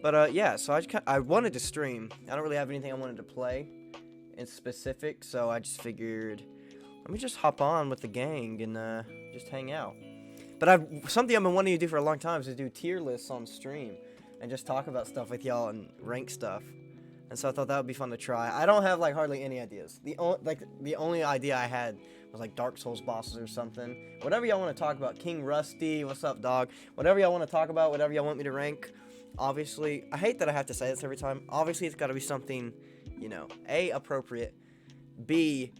But yeah, so I wanted to stream. I don't really have anything I wanted to play in specific, so I just figured, let me just hop on with the gang and just hang out. But something I've been wanting to do for a long time is to do tier lists on stream and just talk about stuff with y'all and rank stuff. And so I thought that would be fun to try. I don't have like hardly any ideas. The only idea I had was like Dark Souls bosses or something. Whatever y'all want to talk about. King Rusty, what's up, dog? Whatever y'all want to talk about, whatever y'all want me to rank. Obviously, I hate that I have to say this every time. Obviously, it's got to be something, you know, A, appropriate, B,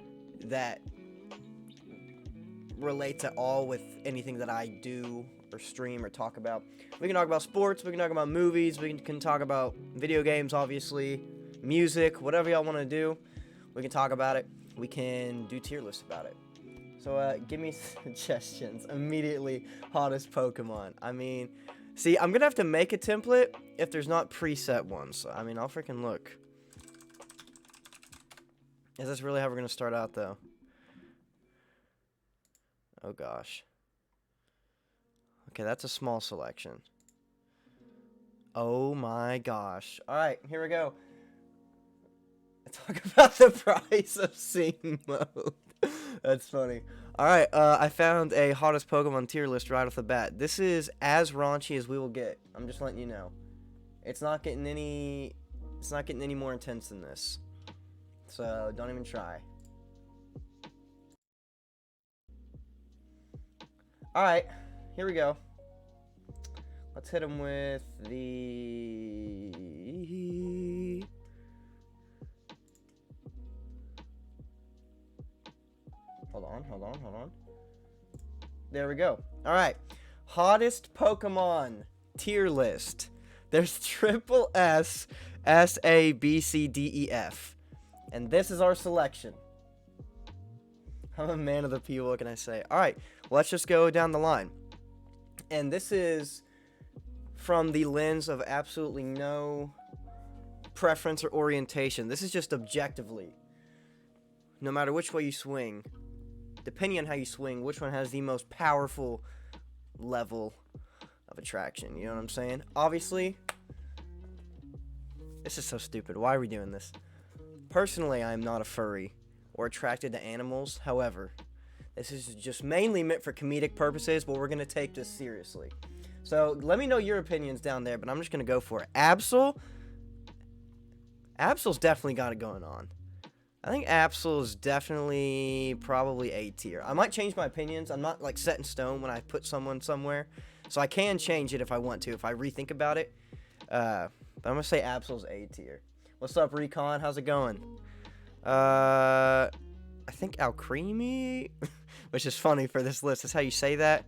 that relates at all with anything that I do or stream or talk about. We can talk about sports, we can talk about movies, we can talk about video games, obviously, music, whatever y'all want to do, we can talk about it. We can do tier lists about it. So give me suggestions. Immediately, hottest Pokemon. I mean, see, I'm gonna have to make a template if there's not preset ones. I mean, I'll freaking look. Is this really how we're gonna start out, though? Oh gosh. Okay, that's a small selection. Oh my gosh. Alright, here we go. Talk about the price of Sing mode. That's funny. Alright, I found a hottest Pokemon tier list right off the bat. This is as raunchy as we will get. I'm just letting you know. It's not getting any more intense than this. So don't even try. Alright, here we go. Let's hit him with the... Hold on. There we go. Alright, hottest Pokemon tier list. There's triple S, S, A, B, C, D, E, F. And this is our selection. I'm a man of the people, what can I say? Alright, let's just go down the line. And this is from the lens of absolutely no preference or orientation. This is just objectively. No matter which way you swing, depending on how you swing, which one has the most powerful level of attraction. You know what I'm saying? Obviously, this is so stupid. Why are we doing this? Personally, I am not a furry or attracted to animals. However, this is just mainly meant for comedic purposes, but we're going to take this seriously. So, let me know your opinions down there, but I'm just going to go for it. Absol's definitely got it going on. I think Absol is definitely probably A tier. I might change my opinions. I'm not, like, set in stone when I put someone somewhere. So I can change it if I want to, if I rethink about it. But I'm going to say Absol's A tier. What's up, Recon? How's it going? I think Alcremie, which is funny for this list. That's how you say that.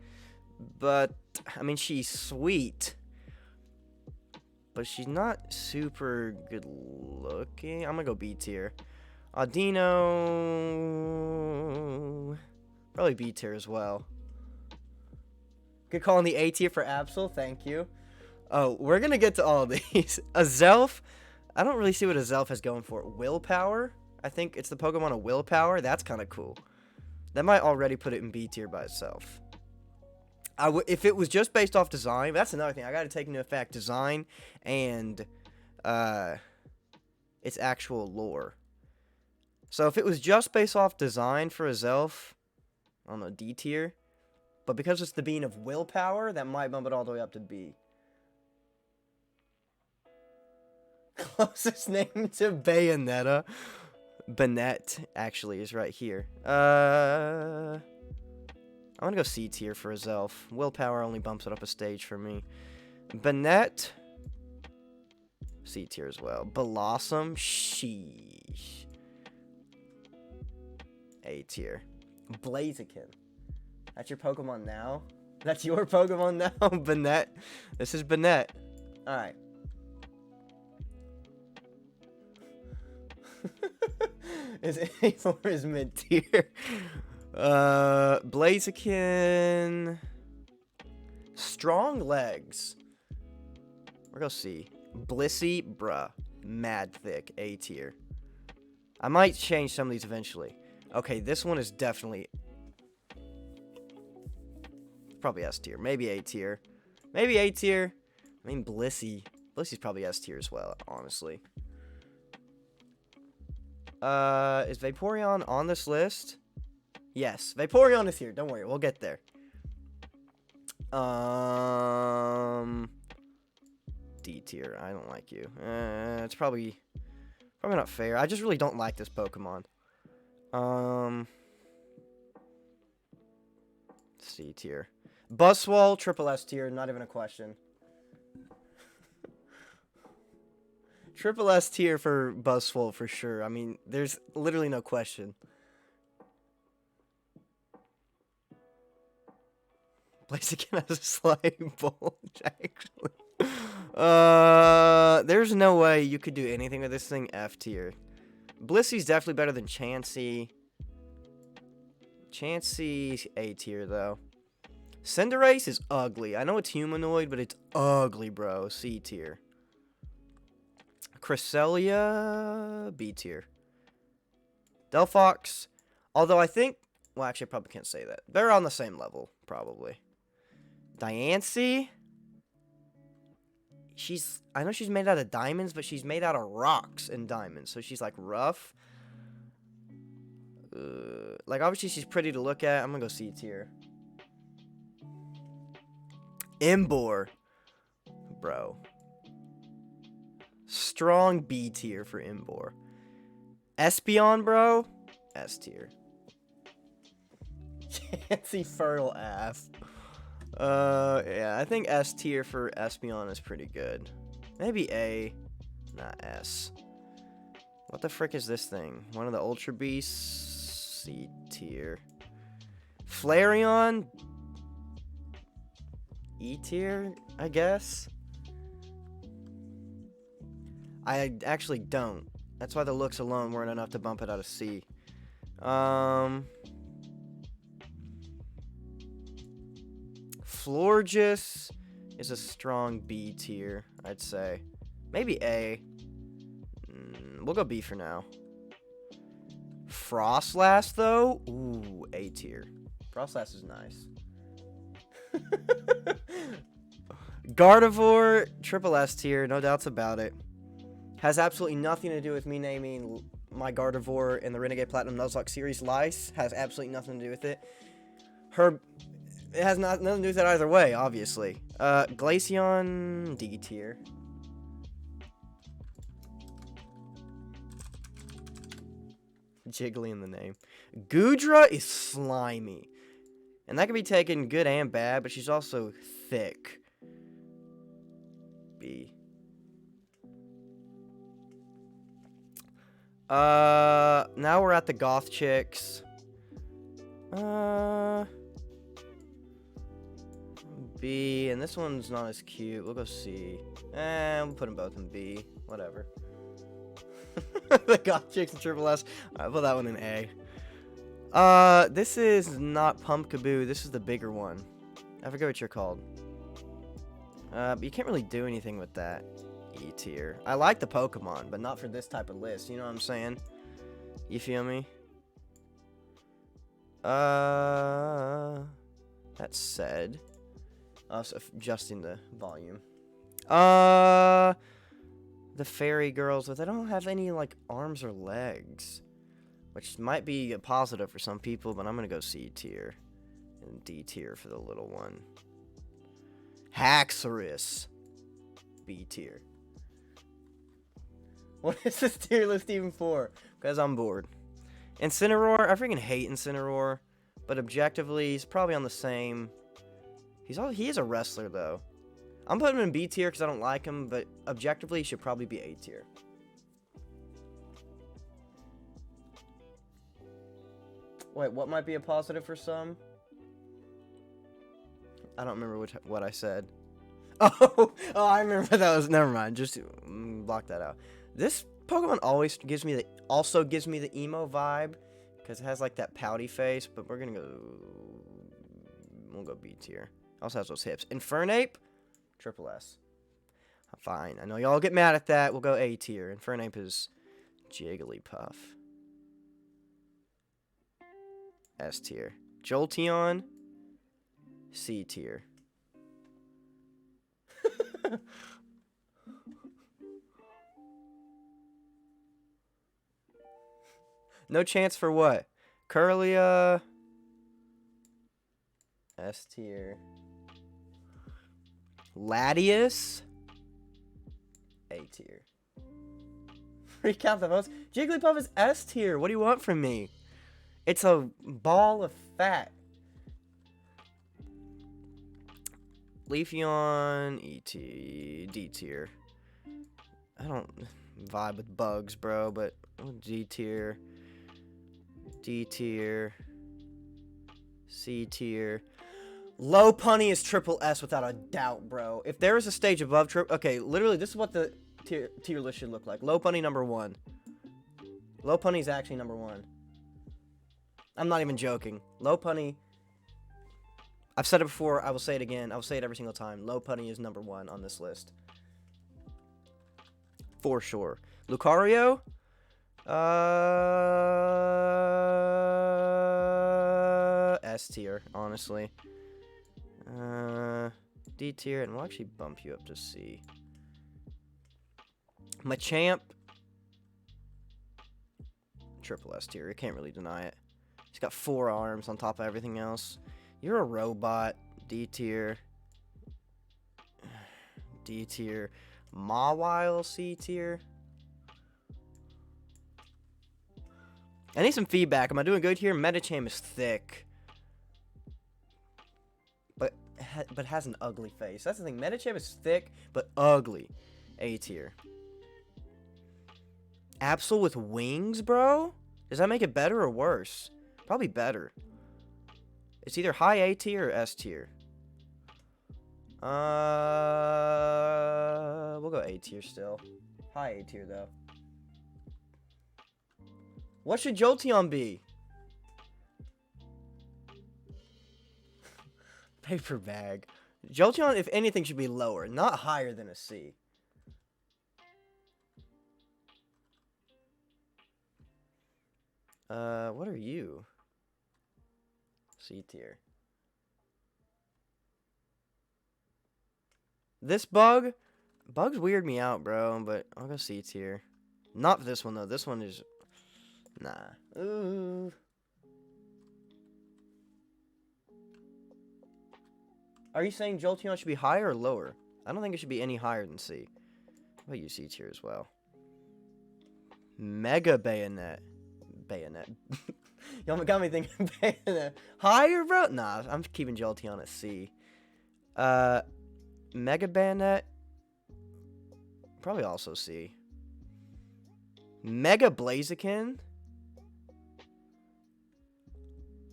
But, I mean, she's sweet. But she's not super good looking. I'm going to go B tier. Audino, probably B tier as well. Good call on the A tier for Absol, thank you. Oh, we're going to get to all of these. Azelf, I don't really see what Azelf has going for it. Willpower, I think it's the Pokemon of Willpower. That's kind of cool. That might already put it in B tier by itself. If it was just based off design, that's another thing. I got to take into effect design and its actual lore. So if it was just based off design for Azelf, I don't know, D tier. But because it's the being of Willpower, that might bump it all the way up to B. Closest name to Bayonetta. Banette, actually, is right here. I'm gonna go C tier for Azelf. Willpower only bumps it up a stage for me. Banette, C tier as well. Blossom, sheesh. A tier. Blaziken. That's your Pokemon now? That's your Pokemon now? Banette. This is Banette. Alright. Is A4 is mid tier. Blaziken. Strong legs. We're gonna see. Blissey, bruh. Mad thick. A tier. I might change some of these eventually. Okay, this one is definitely probably S tier. Maybe A tier. Maybe A tier. I mean, Blissey. Blissey's probably S tier as well, honestly. Is Vaporeon on this list? Yes, Vaporeon is here. Don't worry, we'll get there. D tier. I don't like you. It's probably not fair. I just really don't like this Pokemon. C tier. Buzzwole, triple S tier. Not even a question. Triple S tier for Buzzwole for sure. I mean, there's literally no question. Blaziken has a slime bulge, actually. There's no way you could do anything with this thing F tier. Blissey's definitely better than Chansey. Chansey's A tier, though. Cinderace is ugly. I know it's humanoid, but it's ugly, bro. C tier. Cresselia, B tier. Delphox, although I think... Well, actually, I probably can't say that. They're on the same level, probably. Diancie... I know she's made out of diamonds, but she's made out of rocks and diamonds. So she's, like, rough. Like, obviously, she's pretty to look at. I'm gonna go C tier. Emboar. Bro. Strong B tier for Emboar. Espeon, bro. S tier. Chansey Fertile F. Yeah, I think S tier for Espeon is pretty good. Maybe A, not S. What the frick is this thing? One of the Ultra Beasts? C tier. Flareon? E tier, I guess? I actually don't. That's why the looks alone weren't enough to bump it out of C. Florges is a strong B tier, I'd say. Maybe A. We'll go B for now. Frostlass, though? Ooh, A tier. Frostlass is nice. Gardevoir, triple S tier, no doubts about it. Has absolutely nothing to do with me naming my Gardevoir in the Renegade Platinum Nuzlocke series. Lice has absolutely nothing to do with it. It has nothing to do with it either way, obviously. Glaceon, D tier. Jiggly in the name. Goodra is slimy. And that can be taken good and bad, but she's also thick. B. Now we're at the goth chicks. B, and this one's not as cute. We'll go C. We'll put them both in B. Whatever. The goth chicks and triple S. Alright, put that one in A. This is not Pumpkaboo. This is the bigger one. I forget what you're called. But you can't really do anything with that. E tier. I like the Pokemon, but not for this type of list. You know what I'm saying? You feel me? That said, also adjusting the volume. The fairy girls, but they don't have any like arms or legs, which might be a positive for some people. But I'm gonna go C tier and D tier for the little one. Haxorus, B tier. What is this tier list even for? Because I'm bored. Incineroar, I freaking hate Incineroar, but objectively, he's probably on the same. He is a wrestler though. I'm putting him in B tier because I don't like him, but objectively, he should probably be A tier. Wait, what might be a positive for some? I don't remember what I said. Oh, I remember what that was. Never mind. Just block that out. This Pokemon always gives me the emo vibe because it has like that pouty face. But we'll go B tier. Also has those hips. Infernape, triple S. Fine. I know y'all get mad at that. We'll go A tier. Infernape is Jigglypuff. S tier. Jolteon, C tier. No chance for what? Curlia. S tier. Latius. A tier. Recount the votes. Jigglypuff is S tier. What do you want from me? It's a ball of fat. Leafeon, D tier. I don't vibe with bugs, bro, but D tier. D tier. C tier. Lopunny is triple S without a doubt, bro. If there is a stage above okay, literally, this is what the tier list should look like. Lopunny number 1. Lopunny is actually number 1. I'm not even joking. Lopunny. I've said it before. I will say it again. I will say it every single time. Lopunny is number 1 on this list. For sure. Lucario? S tier, honestly. D tier, and we'll actually bump you up to C. Machamp. Triple S tier. You can't really deny it. He's got 4 arms on top of everything else. You're a robot. D tier. D tier. Mawile, C tier. I need some feedback. Am I doing good here? Medicham is thick. But has an ugly face. That's the thing. Medicham is thick, but ugly. A tier. Absol with wings, bro? Does that make it better or worse? Probably better. It's either high A tier or S tier. We'll go A tier still. High A tier, though. What should Jolteon be? Paper bag. Jolteon, if anything, should be lower, not higher than a C. What are you? C tier. This bugs weird me out, bro, but I'll go C tier. Not this one, though. This one is... Nah. Ooh. Are you saying Jolteon should be higher or lower? I don't think it should be any higher than C. How about you C tier as well? Mega Bayonet. Bayonet. Y'all got me thinking Bayonet. Higher, bro? Nah, I'm keeping Jolteon at C. Mega Bayonet. Probably also C. Mega Blaziken.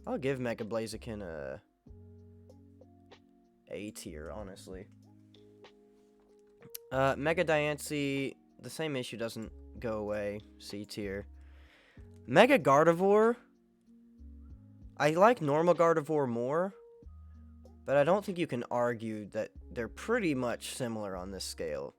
I'll give Mega Blaziken A tier, honestly. Mega Diancie, the same issue doesn't go away. C tier. Mega Gardevoir. I like normal Gardevoir more, but I don't think you can argue that they're pretty much similar on this scale.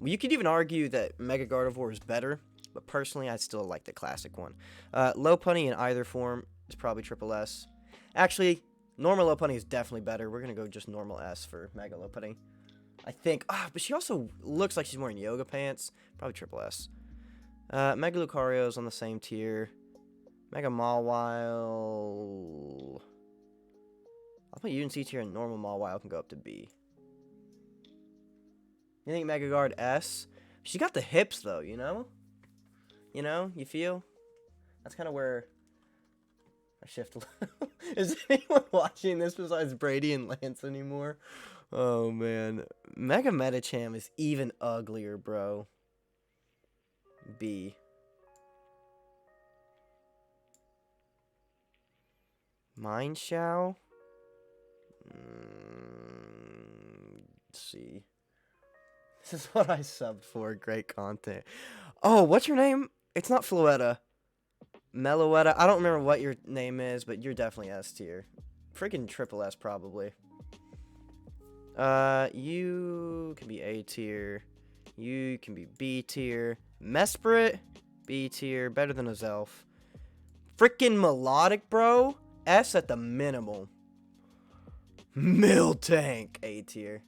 You could even argue that Mega Gardevoir is better, but personally, I still like the classic one. Lopunny in either form is probably triple S. Actually, normal Lopunny is definitely better. We're going to go just normal S for Mega Lopunny. I think. But she also looks like she's wearing yoga pants. Probably triple S. Mega Lucario is on the same tier. Mega Mawile. I'll put you in C tier, and normal Mawile can go up to B. You think Mega Guard S? She got the hips, though, you know? You know? You feel? That's kind of where I shift a little. Is anyone watching this besides Brady and Lance anymore? Oh, man. Mega Medicham is even uglier, bro. B. Mineshaw? C. This is what I subbed for. Great content. Oh, what's your name? It's not Floetta. Meloetta. I don't remember what your name is, but you're definitely S tier. Freaking triple S, probably. You can be A tier. You can be B tier. Mesprit, B tier. Better than a Zelf. Freaking Melodic, bro. S at the minimum. Miltank, A tier.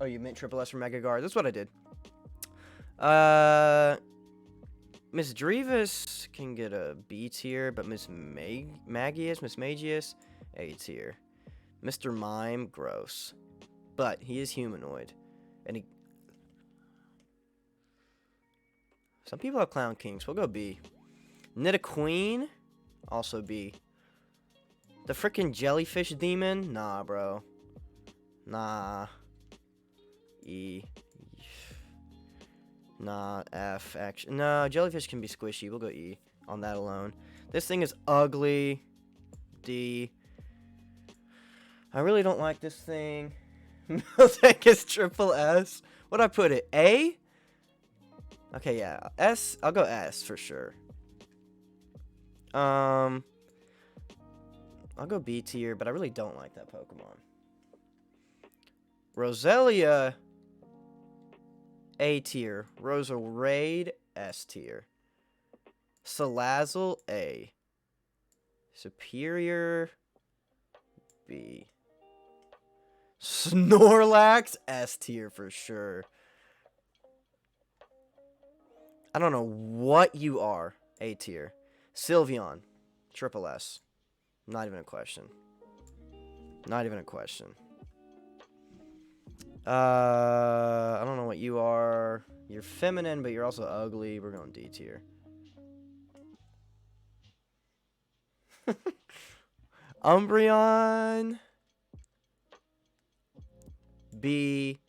Oh, you meant triple S for Mega Guard. That's what I did. Miss Drevis can get a B tier, but Miss Magius, A tier. Mr. Mime, gross. But he is humanoid. And he... Some people have Clown Kings. We'll go B. Nidoqueen, also B. The frickin' jellyfish demon? Nah, bro. Nah. E. Nah, F. Actually, no, jellyfish can be squishy. We'll go E on that alone. This thing is ugly. D. I really don't like this thing. Miltank is triple S. What'd I put it? A? Okay, yeah. S. I'll go S for sure. I'll go B tier, but I really don't like that Pokemon. Roselia, A tier. Roserade, S tier. Salazzle, A. Superior, B. Snorlax, S tier for sure. I don't know what you are, A tier. Sylveon, triple S. Not even a question. Not even a question. I don't know what you are. You're feminine, but you're also ugly. We're going D tier. Umbreon, B.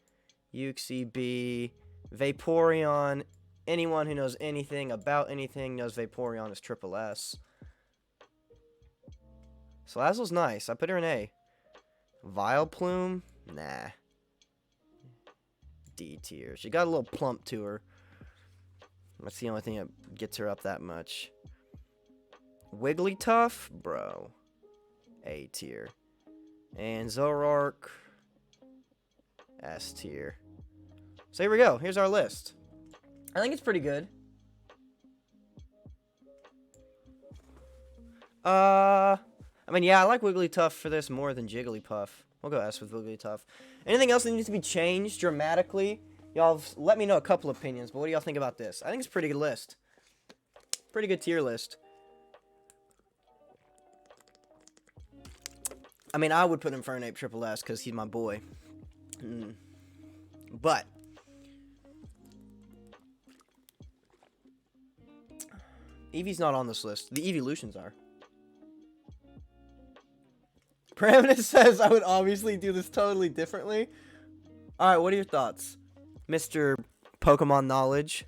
Uxie, B. Vaporeon. Anyone who knows anything about anything knows Vaporeon is triple S. Salazzle's nice. I put her in A. Vileplume? Nah. D tier. She got a little plump to her. That's the only thing that gets her up that much. Wigglytuff? Bro. A tier. And Zoroark? S tier. So here we go. Here's our list. I think it's pretty good. I mean, yeah, I like Wigglytuff for this more than Jigglypuff. We'll go S with Wigglytuff. Anything else that needs to be changed dramatically? Y'all let me know a couple opinions, but what do y'all think about this? I think it's a pretty good list. Pretty good tier list. I mean, I would put Infernape triple S because he's my boy. But Eevee's not on this list. The Eeveelutions are. Parameter says I would obviously do this totally differently. Alright, what are your thoughts? Mr. Pokemon Knowledge.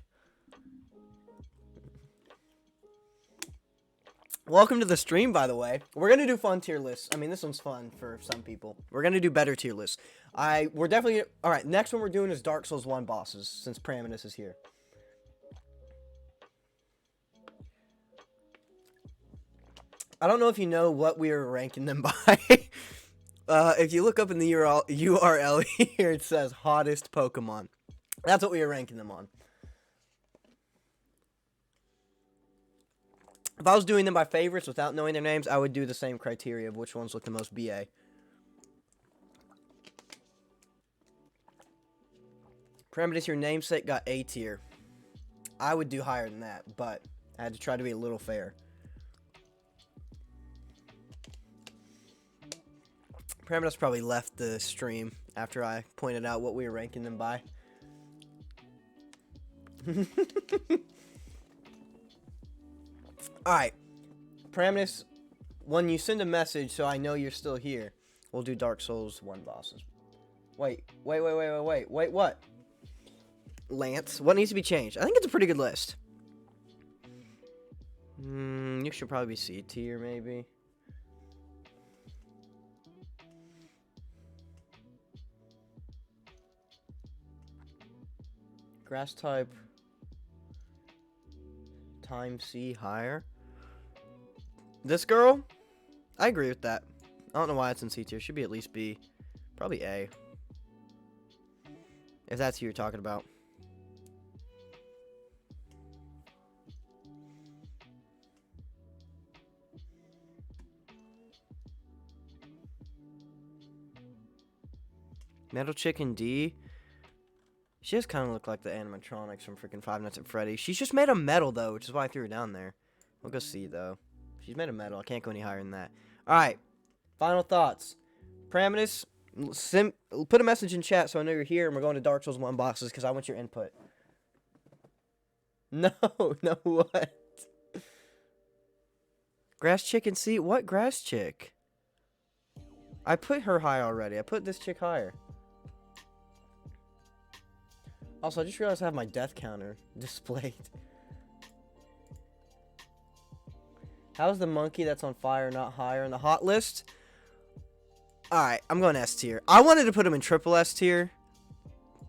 Welcome to the stream, by the way. We're going to do fun tier lists. I mean, this one's fun for some people. We're going to do better tier lists. We're definitely... Alright, next one we're doing is Dark Souls 1 bosses, since Parameter is here. I don't know if you know what we are ranking them by. If you look up in the URL here, it says hottest Pokemon. That's what we are ranking them on. If I was doing them by favorites without knowing their names, I would do the same criteria of which ones look the most BA. Parameter, your namesake got A tier. I would do higher than that, but I had to try to be a little fair. Parameter's probably left the stream after I pointed out what we were ranking them by. Alright. Parameter, when you send a message so I know you're still here, we'll do Dark Souls 1 bosses. Wait, what? Lance, what needs to be changed? I think it's a pretty good list. You should probably be C tier, maybe. Grass type. Time C higher. This girl? I agree with that. I don't know why it's in C tier. Should be at least B. Probably A. If that's who you're talking about. Metal Chicken D. She does kind of look like the animatronics from freaking Five Nights at Freddy's. She's just made of metal, though, which is why I threw her down there. We'll go see, though. She's made of metal. I can't go any higher than that. Alright. Final thoughts. Parametus, put a message in chat so I know you're here, and we're going to Dark Souls 1 boxes because I want your input. No, no, what? Grass chick and see? What grass chick? I put her high already. I put this chick higher. Also, I just realized I have my death counter displayed. How's the monkey that's on fire not higher in the hot list? Alright, I'm going S tier. I wanted to put him in triple S tier.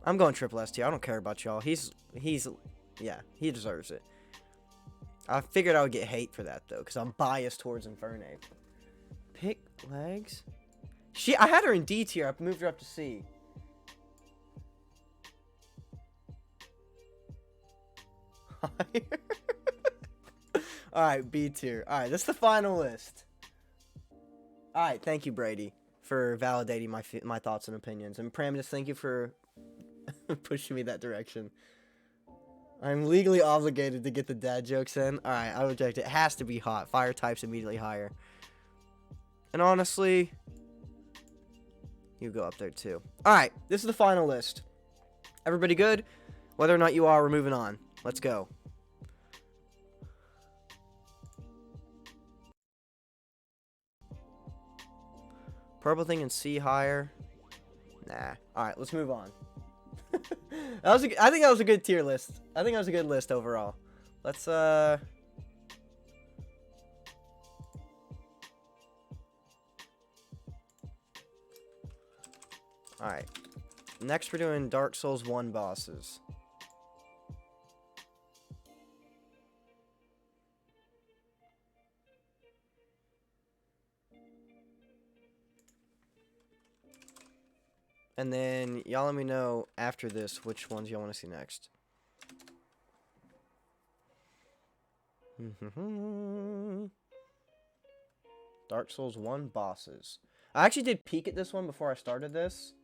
I'm going triple S tier. I don't care about y'all. Yeah, he deserves it. I figured I would get hate for that, though, because I'm biased towards Infernape. Pick legs? I had her in D tier. I moved her up to C. Alright, B tier. Alright, this is the final list. Alright, thank you, Brady, for validating my thoughts and opinions. And Parametus, thank you for pushing me that direction. I'm legally obligated to get the dad jokes in. Alright, I reject it. It has to be hot. Fire type's immediately higher. And honestly, you go up there too. Alright, this is the final list. Everybody good? Whether or not you are, we're moving on. Let's go. Purple thing and C higher. Nah. Alright, let's move on. I think that was a good tier list. I think that was a good list overall. Let's Alright. Next we're doing Dark Souls 1 bosses. And then y'all let me know after this which ones y'all want to see next. Dark Souls 1 bosses. I actually did peek at this one before I started this.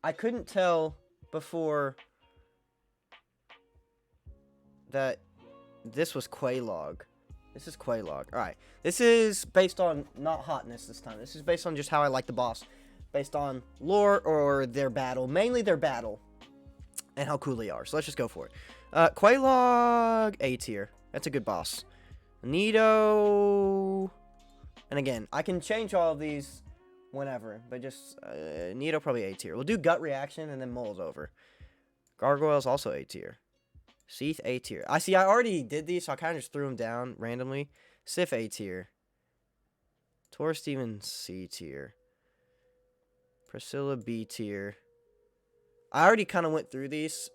I couldn't tell before that this was Quaylog. This is Quaylog. Alright. This is based on not hotness this time. This is based on just how I like the boss. Based on lore or their battle. Mainly their battle. And how cool they are. So let's just go for it. Quaylog, A tier. That's a good boss. Nito. And again, I can change all of these whenever. But just, Nito probably A tier. We'll do gut reaction and then mole's over. Gargoyle's also A tier. Seath, A tier. I already did these, so I kind of just threw them down randomly. Sif, A tier. Taurus Demon, C tier. Priscilla, B tier. I already kind of went through these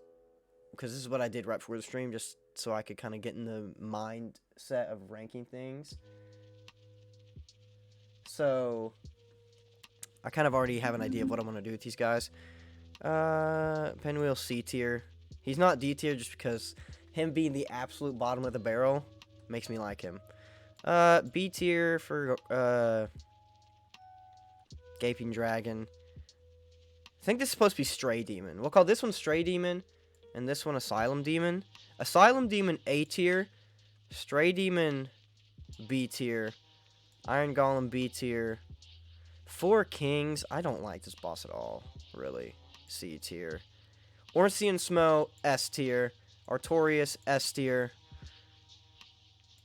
because this is what I did right before the stream, just so I could kind of get in the mindset of ranking things. So I kind of already have an idea of what I'm going to do with these guys. Pinwheel, C tier. He's not D tier just because him being the absolute bottom of the barrel makes me like him. B tier for Gaping Dragon. I think this is supposed to be Stray Demon. We'll call this one Stray Demon and this one Asylum Demon. Asylum Demon A tier. Stray Demon B tier. Iron Golem B tier. Four Kings. I don't like this boss at all, really. C tier. Orsian Smo S tier. Artorias S tier.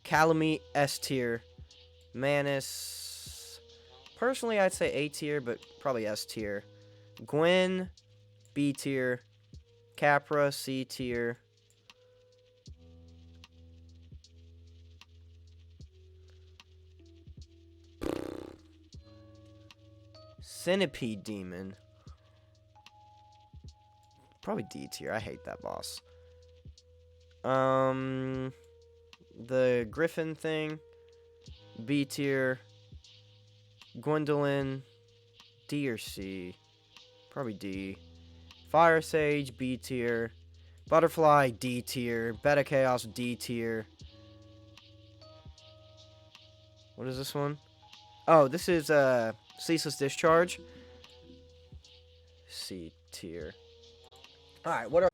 Calamite S tier. Manus. Personally, I'd say A tier, but probably S tier. Gwen, B tier. Capra, C tier. Centipede Demon. Probably D tier. I hate that boss. The Griffin thing. B tier. Gwendolyn. D or C. Probably D. Fire Sage, B tier. Butterfly, D tier. Beta Chaos, D tier. What is this one? Oh, this is Ceaseless Discharge. C tier. Alright, what are...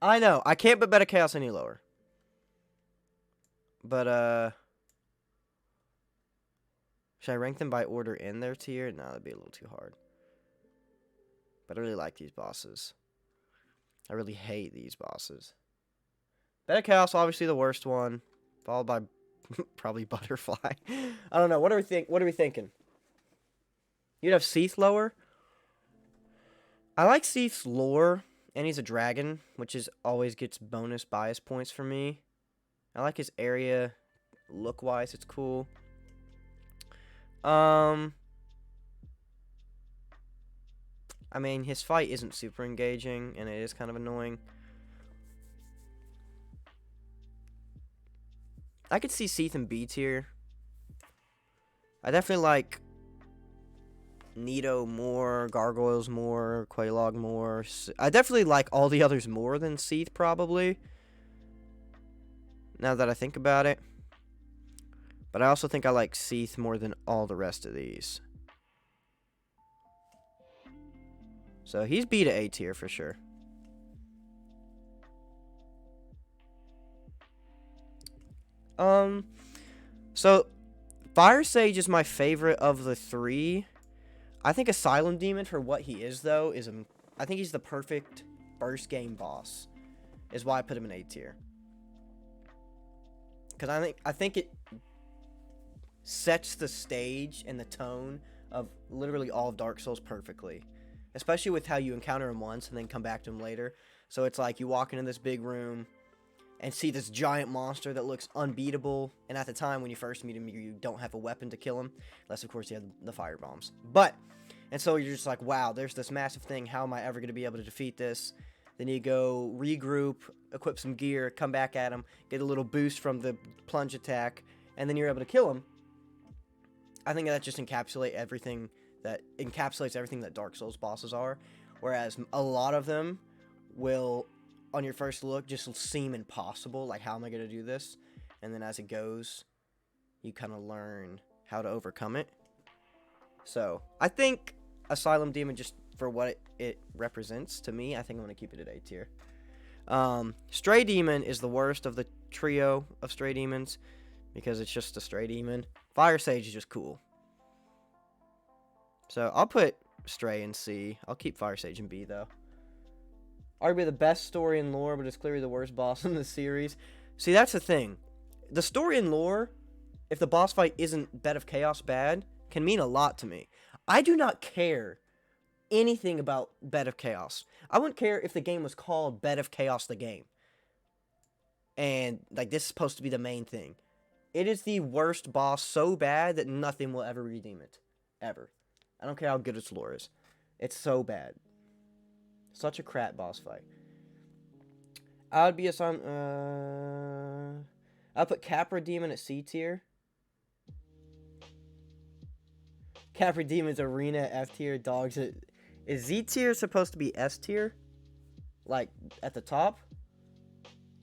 I know, I can't put Beta Chaos any lower. But, should I rank them by order in their tier? No, that'd be a little too hard. But I really like these bosses. I really hate these bosses. Beta Chaos, obviously the worst one. Followed by probably Butterfly. I don't know. What are we thinking? You'd have Seath lower? I like Seath's lore. And he's a dragon, which is always gets bonus bias points for me. I like his area. Look-wise, it's cool. I mean, his fight isn't super engaging, and it is kind of annoying. I could see Seath in B tier. I definitely like Nito more, Gargoyles more, Quelaag more. I definitely like all the others more than Seath, probably. Now that I think about it. But I also think I like Seath more than all the rest of these. So he's B to A tier for sure. So Fire Sage is my favorite of the three. I think Asylum Demon, for what he is though, is I think he's the perfect first game boss. Is why I put him in A tier. Because I think it sets the stage and the tone of literally all of Dark Souls perfectly. Especially with how you encounter him once and then come back to him later. So it's like you walk into this big room and see this giant monster that looks unbeatable. And at the time when you first meet him, you don't have a weapon to kill him. Unless, of course, you have the fire bombs. And so you're just like, wow, there's this massive thing. How am I ever going to be able to defeat this? Then you go regroup, equip some gear, come back at him, get a little boost from the plunge attack, and then you're able to kill him. I think that just encapsulates everything that Dark Souls bosses are. Whereas a lot of them will, on your first look, just seem impossible. Like, how am I going to do this? And then as it goes, you kind of learn how to overcome it. So, I think Asylum Demon, just for what it represents to me, I think I'm going to keep it at A tier. Stray Demon is the worst of the trio of Stray Demons, because it's just a Stray Demon. Fire Sage is just cool. So, I'll put Stray in C. I'll keep Fire Sage in B, though. Arguably the best story and lore, but it's clearly the worst boss in the series. See, that's the thing. The story and lore, if the boss fight isn't Bed of Chaos bad, can mean a lot to me. I do not care anything about Bed of Chaos. I wouldn't care if the game was called Bed of Chaos the game. And, like, this is supposed to be the main thing. It is the worst boss so bad that nothing will ever redeem it. Ever. I don't care how good its lore is. It's so bad. Such a crap boss fight. I would be I'll put Capra Demon at C tier. Capra Demon's Arena at F tier. Dogs at... Is Z tier supposed to be S tier? Like, at the top?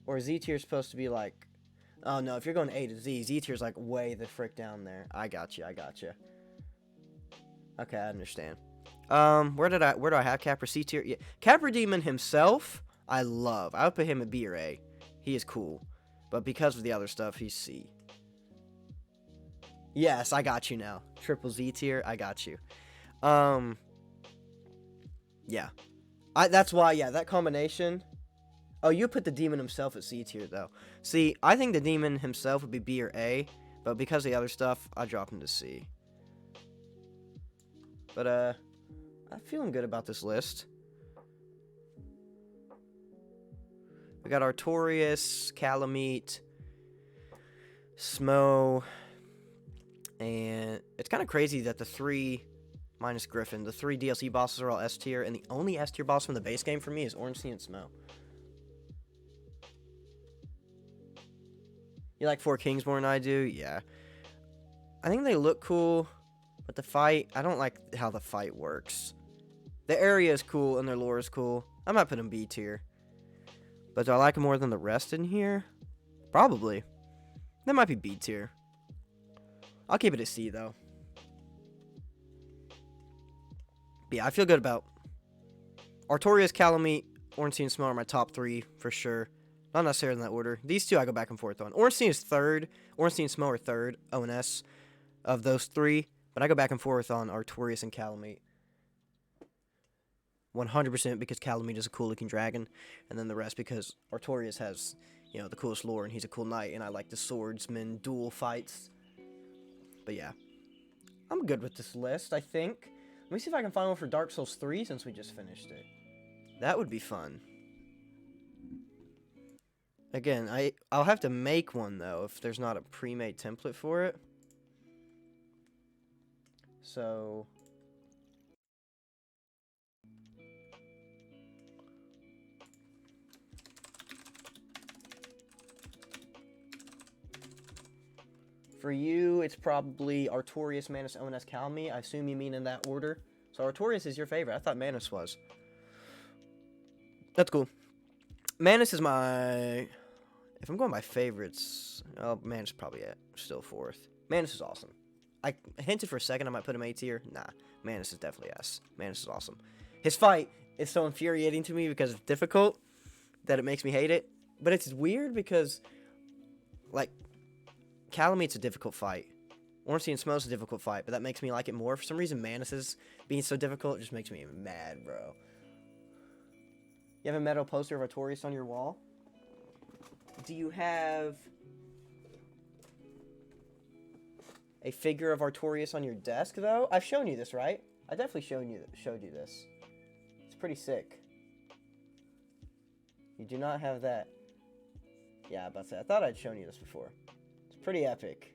Or Z tier supposed to be like... Oh, no, if you're going A to Z, Z tier's like way the frick down there. I got you. Okay, I understand. Where do I have Capra? C tier? Yeah. Capra Demon himself, I love. I would put him at B or A. He is cool. But because of the other stuff, he's C. Yes, I got you now. Triple Z tier, I got you. Yeah. That's why, yeah, that combination. Oh, you put the demon himself at C tier, though. See, I think the demon himself would be B or A, but because of the other stuff, I dropped him to C. But, I'm feeling good about this list. We got Artorias, Calamite, Smo, and it's kind of crazy that the three, minus Griffin, the three DLC bosses are all S tier, and the only S tier boss from the base game for me is Ornstein and Smo. You like Four Kings more than I do? Yeah. I think they look cool, but the fight, I don't like how the fight works. The area is cool, and their lore is cool. I might put them B tier. But do I like them more than the rest in here? Probably. That might be B tier. I'll keep it at C, though. But yeah, I feel good about Artorias, Calamite, Ornstein and Smell are my top 3 for sure. Not necessarily in that order. These 2 I go back and forth on. Ornstein is 3rd. Ornstein and Smell are 3rd. ONS of those 3. But I go back and forth on Artorias and Calamite. 100% because Calamite is a cool looking dragon. And then the rest because Artorias has, you know, the coolest lore and he's a cool knight. And I like the swordsman duel fights. But yeah. I'm good with this list, I think. Let me see if I can find one for Dark Souls 3 since we just finished it. That would be fun. Again, I'll have to make one, though, if there's not a pre-made template for it. So... For you, it's probably Artorias, Manus, ONS, Calamite. I assume you mean in that order. So Artorias is your favorite. I thought Manus was. That's cool. Manus is my... If I'm going by favorites... Oh, Manus is probably still 4th. Manus is awesome. I hinted for a second I might put him A tier. Nah, Manus is definitely S. Manus is awesome. His fight is so infuriating to me because it's difficult that it makes me hate it. But it's weird because... Like... Calamite's a difficult fight. Ornstein and Smell's a difficult fight, but that makes me like it more. For some reason, Manus being so difficult just makes me mad, bro. You have a metal poster of Artorias on your wall? Do you have a figure of Artorias on your desk, though? I've shown you this, right? I definitely showed you this. It's pretty sick. You do not have that. Yeah, about to say. I thought I'd shown you this before. Pretty epic.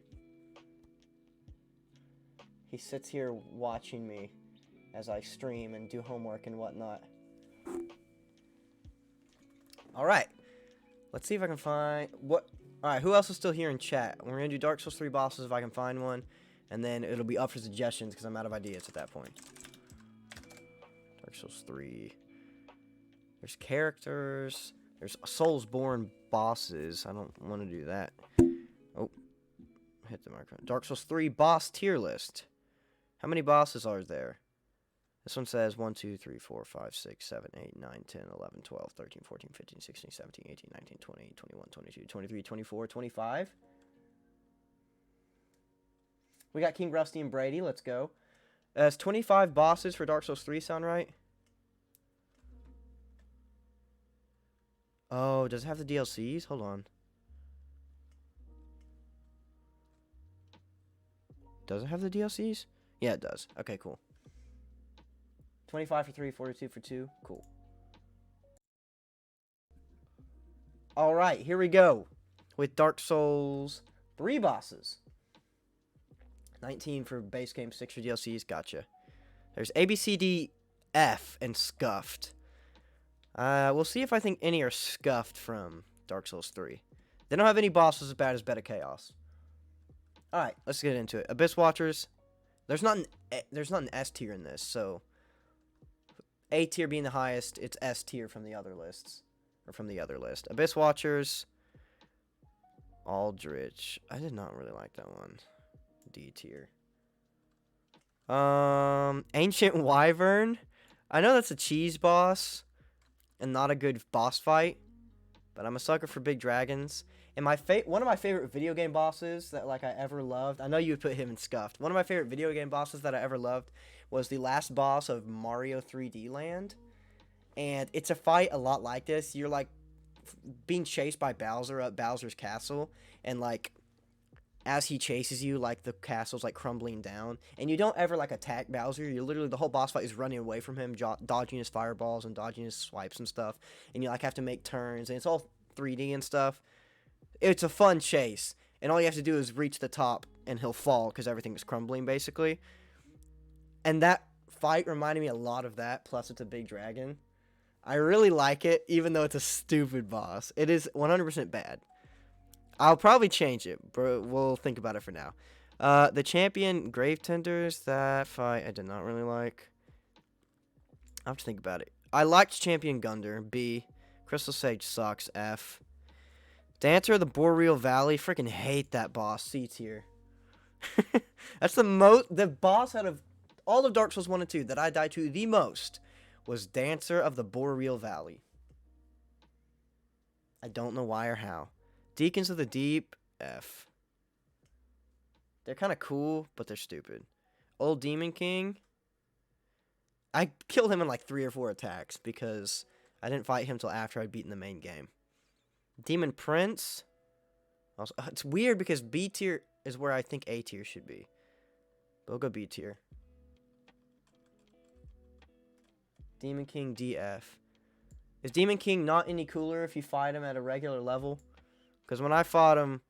He sits here watching me as I stream and do homework and whatnot. Alright. Let's see if I can find... Alright, who else is still here in chat? We're going to do Dark Souls 3 bosses if I can find one. And then it'll be up for suggestions because I'm out of ideas at that point. Dark Souls 3. There's characters. There's Soulsborne bosses. I don't want to do that. Oh, hit the microphone. Dark Souls 3 boss tier list. How many bosses are there? This one says 1, 2, 3, 4, 5, 6, 7, 8, 9, 10, 11, 12, 13, 14, 15, 16, 17, 18, 19, 20, 21, 22, 23, 24, 25. We got King Rusty and Brady. Let's go. It's 25 bosses for Dark Souls 3, sound right? Oh, does it have the DLCs? Hold on. Does it have the DLCs? Yeah, it does. Okay, cool. 25 for 3, 42 for 2. Cool. Alright, here we go. With Dark Souls 3 bosses. 19 for base game, 6 for DLCs. Gotcha. There's A, B, C, D, F, and Scuffed. We'll see if I think any are Scuffed from Dark Souls 3. They don't have any bosses as bad as Bed of Chaos. Alright, let's get into it. Abyss Watchers. There's not an S tier in this, so A tier being the highest, it's S tier from the other lists. Or from the other list. Abyss Watchers. Aldrich. I did not really like that one. D tier. Ancient Wyvern. I know that's a cheese boss and not a good boss fight, but I'm a sucker for big dragons. And one of my favorite video game bosses that I ever loved. I know you would put him in Scuffed. One of my favorite video game bosses that I ever loved was the last boss of Mario 3D Land. And it's a fight a lot like this. You're being chased by Bowser at Bowser's castle, and as he chases you, the castle's crumbling down, and you don't ever attack Bowser. You're literally, the whole boss fight is running away from him, dodging his fireballs and dodging his swipes and stuff, and you have to make turns, and it's all 3D and stuff. It's a fun chase, and all you have to do is reach the top, and he'll fall because everything is crumbling basically. And that fight reminded me a lot of that. Plus, it's a big dragon. I really like it, even though it's a stupid boss. It is 100% bad. I'll probably change it, but we'll think about it for now. The champion Grave Tenders, that fight I did not really like. I'll have to think about it. I liked Champion Gunder, B. Crystal Sage sucks, F. Dancer of the Boreal Valley, freaking hate that boss, C tier. That's the boss out of all of Dark Souls 1 and 2 that I died to the most was Dancer of the Boreal Valley. I don't know why or how. Deacons of the Deep, F. They're kind of cool, but they're stupid. Old Demon King. I killed him in like 3 or 4 attacks because I didn't fight him till after I'd beaten the main game. Demon Prince. Also, it's weird because B tier is where I think A tier should be. But we'll go B tier. Demon King DF. Is Demon King not any cooler if you fight him at a regular level? Because when I fought him,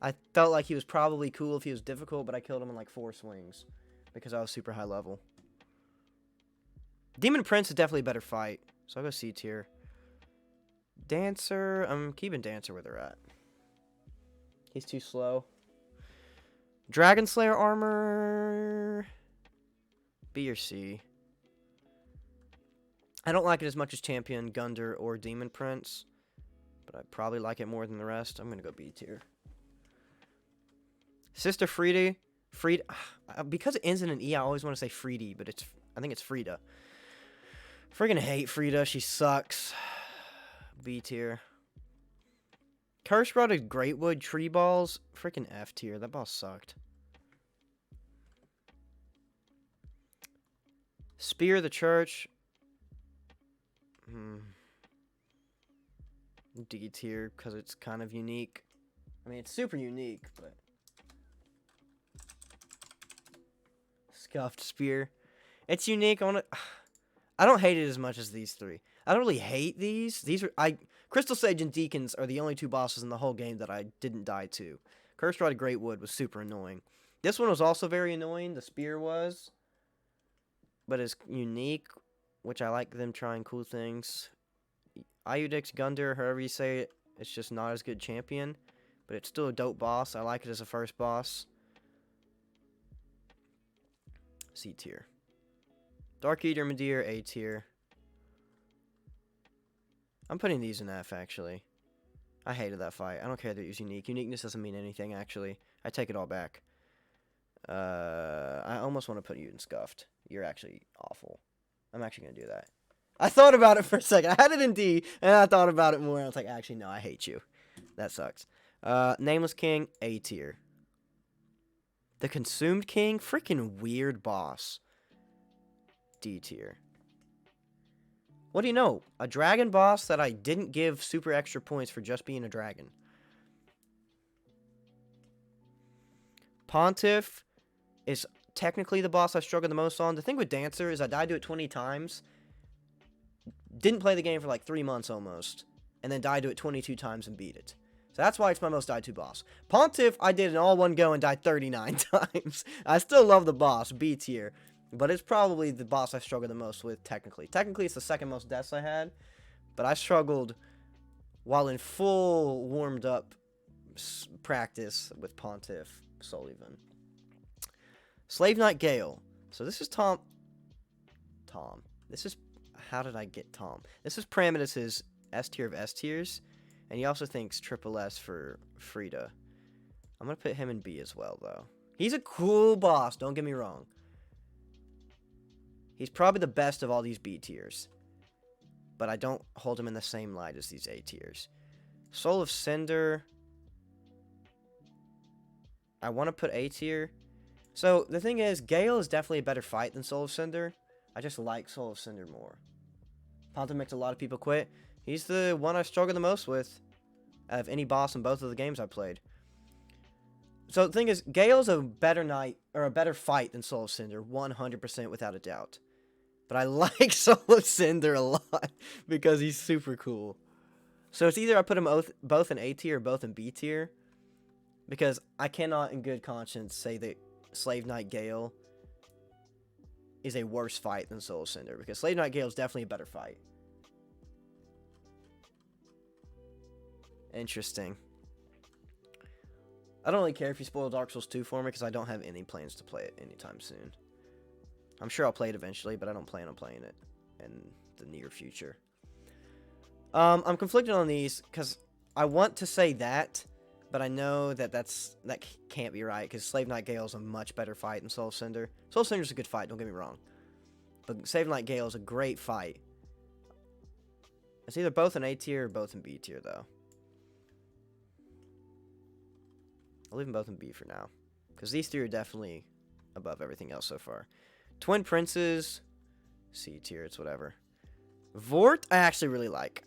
I felt like he was probably cool if he was difficult, but I killed him in like 4 swings because I was super high level. Demon Prince is definitely a better fight, so I'll go C tier. Dancer, I'm keeping Dancer where they're at. He's too slow. Dragon Slayer armor, B or C. I don't like it as much as Champion, Gunder, or Demon Prince, but I probably like it more than the rest. I'm gonna go B tier. Sister Frida, because it ends in an E, I always want to say Fridi, but I think it's Frida. Friggin' hate Frida, she sucks. B tier. Curse Rod of Greatwood Tree Balls, freaking F tier. That boss sucked. Spear of the Church. D tier because it's kind of unique. I mean, it's super unique, but Scuffed Spear. It's unique. I don't hate it as much as these 3. I don't really hate these. Crystal Sage and Deacons are the only 2 bosses in the whole game that I didn't die to. Cursed Rod of Greatwood was super annoying. This one was also very annoying. The spear was, but it's unique, which I like them trying cool things. Iudix, Gunder, however you say it, it's just not as good champion, but it's still a dope boss. I like it as a first boss. C tier. Dark Eater Madeir, A tier. I'm putting these in F, actually. I hated that fight. I don't care that it was unique. Uniqueness doesn't mean anything, actually. I take it all back. I almost want to put you in Scuffed. You're actually awful. I'm actually going to do that. I thought about it for a second. I had it in D, and I thought about it more, and I was like, actually, no, I hate you. That sucks. Nameless King, A tier. The Consumed King, freaking weird boss. D tier. What do you know? A dragon boss that I didn't give super extra points for just being a dragon. Pontiff is technically the boss I struggled the most on. The thing with Dancer is I died to it 20 times. Didn't play the game for like 3 months almost. And then died to it 22 times and beat it. So that's why it's my most died to boss. Pontiff, I did an all one go and died 39 times. I still love the boss, B tier. But it's probably the boss I struggled the most with, technically. Technically, it's the second most deaths I had. But I struggled while in full warmed-up practice with Pontiff Sullivan. Slave Knight Gale. So this is Tom. This is... How did I get Tom? This is Parametis' S tier of S tiers. And he also thinks triple S for Frida. I'm going to put him in B as well, though. He's a cool boss, don't get me wrong. He's probably the best of all these B tiers. But I don't hold him in the same light as these A tiers. Soul of Cinder. I want to put A tier. So, the thing is, Gale is definitely a better fight than Soul of Cinder. I just like Soul of Cinder more. Pontiff makes a lot of people quit. He's the one I struggle the most with out of any boss in both of the games I played. So, the thing is, Gale's a better knight, or a better fight than Soul of Cinder, 100% without a doubt. But I like Soul of Cinder a lot because he's super cool. So it's either I put them both in A tier or both in B tier. Because I cannot in good conscience say that Slave Knight Gale is a worse fight than Soul of Cinder. Because Slave Knight Gale is definitely a better fight. Interesting. I don't really care if you spoil Dark Souls 2 for me because I don't have any plans to play it anytime soon. I'm sure I'll play it eventually, but I don't plan on playing it in the near future. I'm conflicted on these because I want to say that, but I know that that can't be right because Slave Knight Gale is a much better fight than Soul of Cinder. Soul of Cinder is a good fight, don't get me wrong. But Slave Knight Gale is a great fight. It's either both in A tier or both in B tier, though. I'll leave them both in B for now. Because these three are definitely above everything else so far. Twin Princes, C tier, it's whatever. Vort, I actually really like.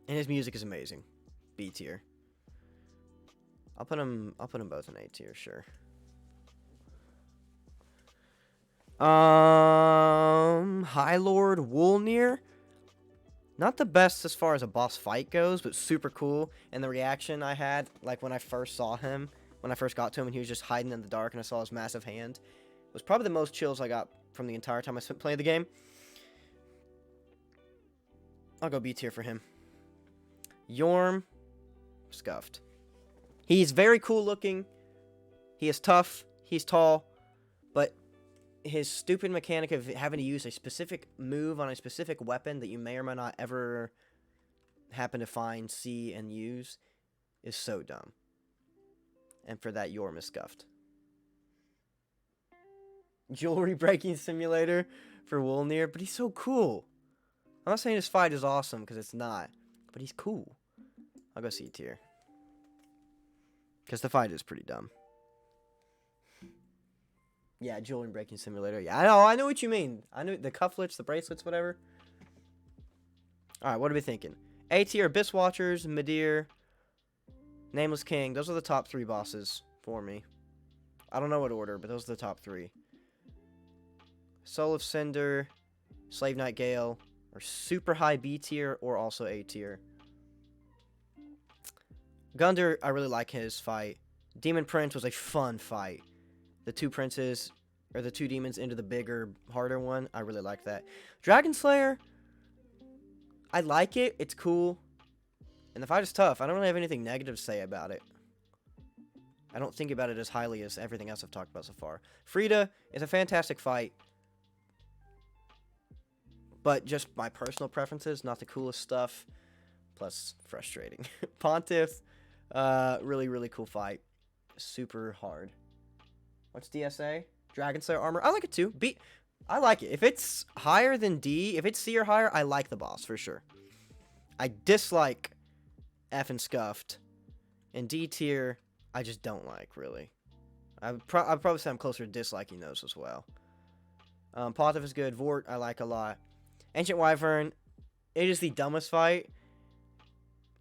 And his music is amazing. B tier. I'll put them both in A tier, sure. High Lord Wolnir. Not the best as far as a boss fight goes, but super cool. And the reaction I had, like when I first saw him, when I first got to him and he was just hiding in the dark and I saw his massive hand, was probably the most chills I got from the entire time I spent playing the game. I'll go B tier for him. Yorm, scuffed. He's very cool looking. He is tough. He's tall. But his stupid mechanic of having to use a specific move on a specific weapon that you may or may not ever happen to find, see, and use is so dumb. And for that, Yorm is scuffed. Jewelry breaking simulator for Wolnir, but he's so cool. I'm not saying his fight is awesome, because it's not. But he's cool. I'll go C tier. Because the fight is pretty dumb. Yeah, jewelry breaking simulator. Yeah, I know what you mean. I know the cufflets, the bracelets, whatever. Alright, what are we thinking? A tier, Abyss Watchers, Midir, Nameless King. Those are the top 3 bosses for me. I don't know what order, but those are the top 3. Soul of Cinder, Slave Knight Gale, or super high B tier, or also A tier. Gunder, I really like his fight. Demon Prince was a fun fight. The 2 princes, or the 2 demons into the bigger, harder one, I really like that. Dragon Slayer, I like it. It's cool. And the fight is tough. I don't really have anything negative to say about it. I don't think about it as highly as everything else I've talked about so far. Frida is a fantastic fight. But just my personal preferences, not the coolest stuff. Plus, frustrating. Pontiff, really, really cool fight. Super hard. What's DSA? Dragon Slayer armor. I like it too. B. I like it. If it's higher than D, if it's C or higher, I like the boss for sure. I dislike F and Scuffed. And D tier, I just don't like, really. I'd probably say I'm closer to disliking those as well. Pontiff is good. Vort, I like a lot. Ancient Wyvern, it is the dumbest fight.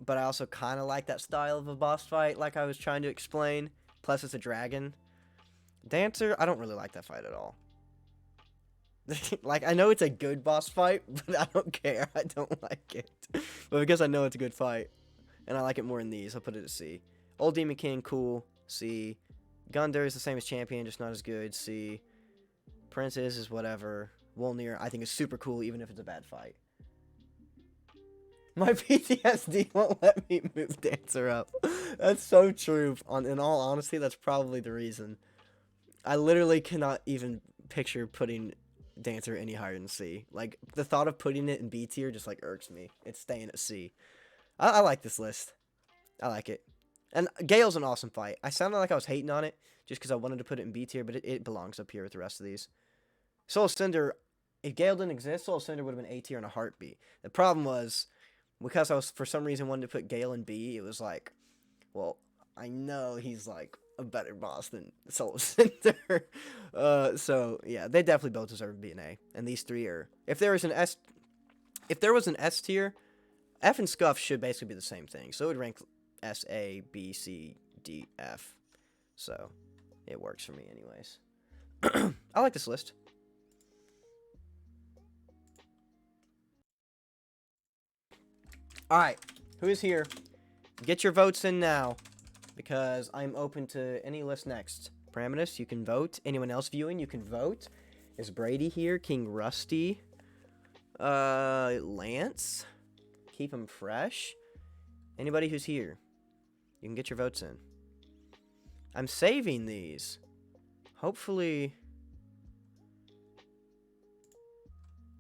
But I also kind of like that style of a boss fight, like I was trying to explain. Plus, it's a dragon. Dancer, I don't really like that fight at all. Like, I know it's a good boss fight, but I don't care. I don't like it. But because I know it's a good fight, and I like it more in these, I'll put it at C. Old Demon King, cool. C. Gunder is the same as Champion, just not as good. C. Princess is whatever. Wolnir, I think, is super cool, even if it's a bad fight. My PTSD won't let me move Dancer up. That's so true. In all honesty, that's probably the reason. I literally cannot even picture putting Dancer any higher than C. Like, the thought of putting it in B tier just, like, irks me. It's staying at C. I like this list. I like it. And Gale's an awesome fight. I sounded like I was hating on it just because I wanted to put it in B tier, but it belongs up here with the rest of these. Soul Cinder, if Gale didn't exist, Soul Cinder would have been A tier in a heartbeat. The problem was, because I was, for some reason, wanted to put Gale in B, it was like, well, I know he's, like, a better boss than Soul Cinder. So, yeah, they definitely both deserve to be an A. And these 3 are, if there was an S tier, F and Scuff should basically be the same thing. So it would rank S, A, B, C, D, F. So, it works for me anyways. I like this list. Alright, who is here? Get your votes in now, because I'm open to any list next. Paramus, you can vote. Anyone else viewing, you can vote. Is Brady here? King Rusty? Lance? Keep him fresh? Anybody who's here, you can get your votes in. I'm saving these. Hopefully,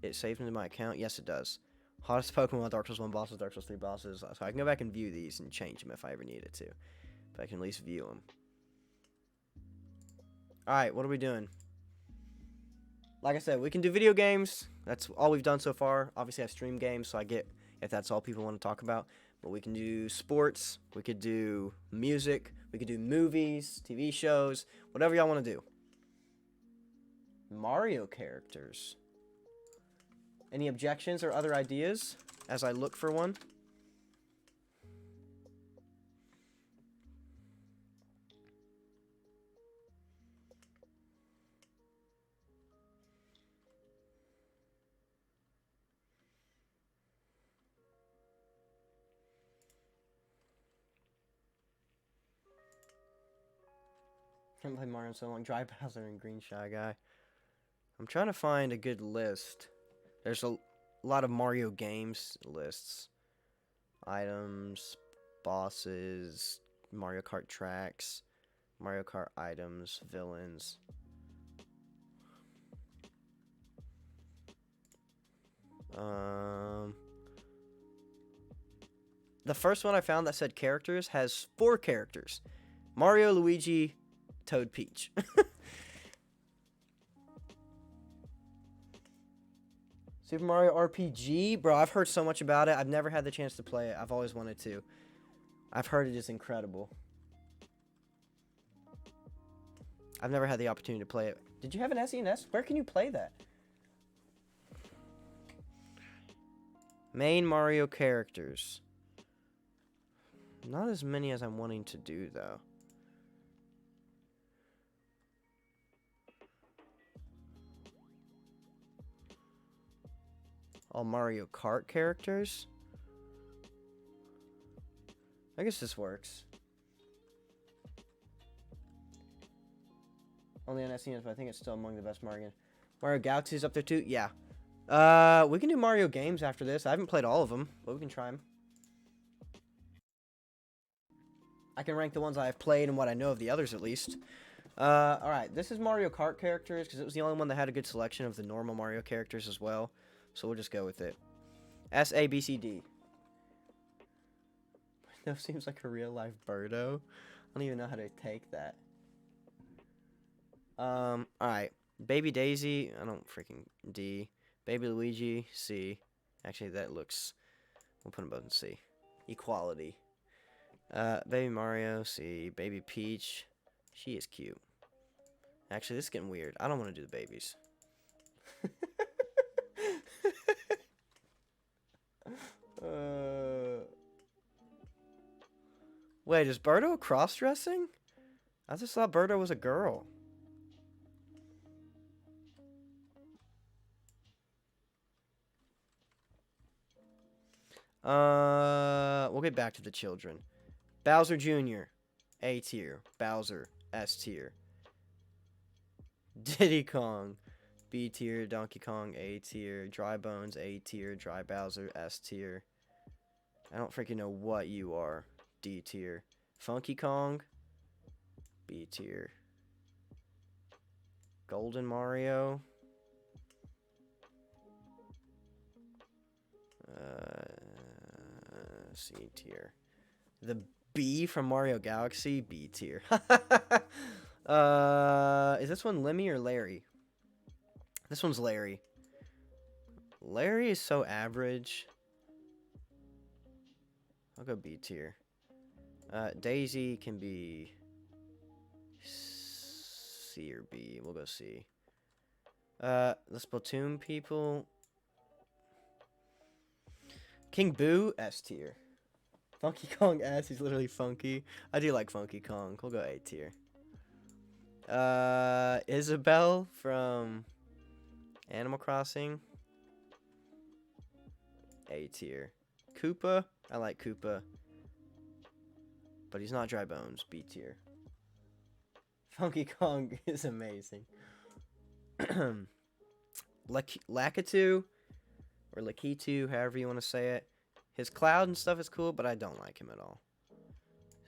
it saved into my account. Yes, it does. Hottest Pokemon, Dark Souls 1 bosses, Dark Souls 3 bosses. So I can go back and view these and change them if I ever needed to. But I can at least view them. Alright, what are we doing? Like I said, we can do video games. That's all we've done so far. Obviously, I stream games, so I get if that's all people want to talk about. But we can do sports, we could do music, we could do movies, TV shows, whatever y'all want to do. Mario characters. Any objections or other ideas as I look for one? Can't play Mario in so long. Dry Bowser and Green Shy Guy. I'm trying to find a good list. There's a lot of Mario games lists. Items, bosses, Mario Kart tracks, Mario Kart items, villains. The first one I found that said characters has 4 characters. Mario, Luigi, Toad, Peach. Super Mario RPG? Bro, I've heard so much about it. I've never had the chance to play it. I've always wanted to. I've heard it is incredible. I've never had the opportunity to play it. Did you have an SNES? Where can you play that? Main Mario characters. Not as many as I'm wanting to do, though. All Mario Kart characters? I guess this works. Only on SNES, but I think it's still among the best Mario games. Mario Galaxy is up there too? Yeah. We can do Mario games after this. I haven't played all of them, but we can try them. I can rank the ones I've played and what I know of the others, at least. Alright, this is Mario Kart characters, because it was the only one that had a good selection of the normal Mario characters as well. So we'll just go with it. S, A, B, C, D. That seems like a real-life Birdo. I don't even know how to take that. Alright. Baby Daisy, I don't freaking... D. Baby Luigi, C. Actually, that looks... We'll put them both in C. Equality. Baby Mario, C. Baby Peach. She is cute. Actually, this is getting weird. I don't want to do the babies. Wait, is Birdo cross-dressing? I just thought Birdo was a girl. We'll get back to the children. Bowser Jr. A tier. Bowser S tier. Diddy Kong B tier. Donkey Kong A tier. Dry Bones A tier. Dry Bowser S tier. I don't freaking know what you are. D tier. Funky Kong B tier. Golden Mario C tier. The B from Mario Galaxy B tier. Is this one Lemmy or Larry? This one's Larry. Larry is so average. I'll go B tier. Daisy can be C or B. We'll go C. The Splatoon people. King Boo S tier. Funky Kong S. He's literally funky. I do like Funky Kong. We'll go A tier. Isabelle from Animal Crossing. A tier. Koopa. I like Koopa. But he's not Dry Bones. B tier. Funky Kong is amazing. Lakitu. Or Lakitu, however you want to say it. His cloud and stuff is cool, but I don't like him at all.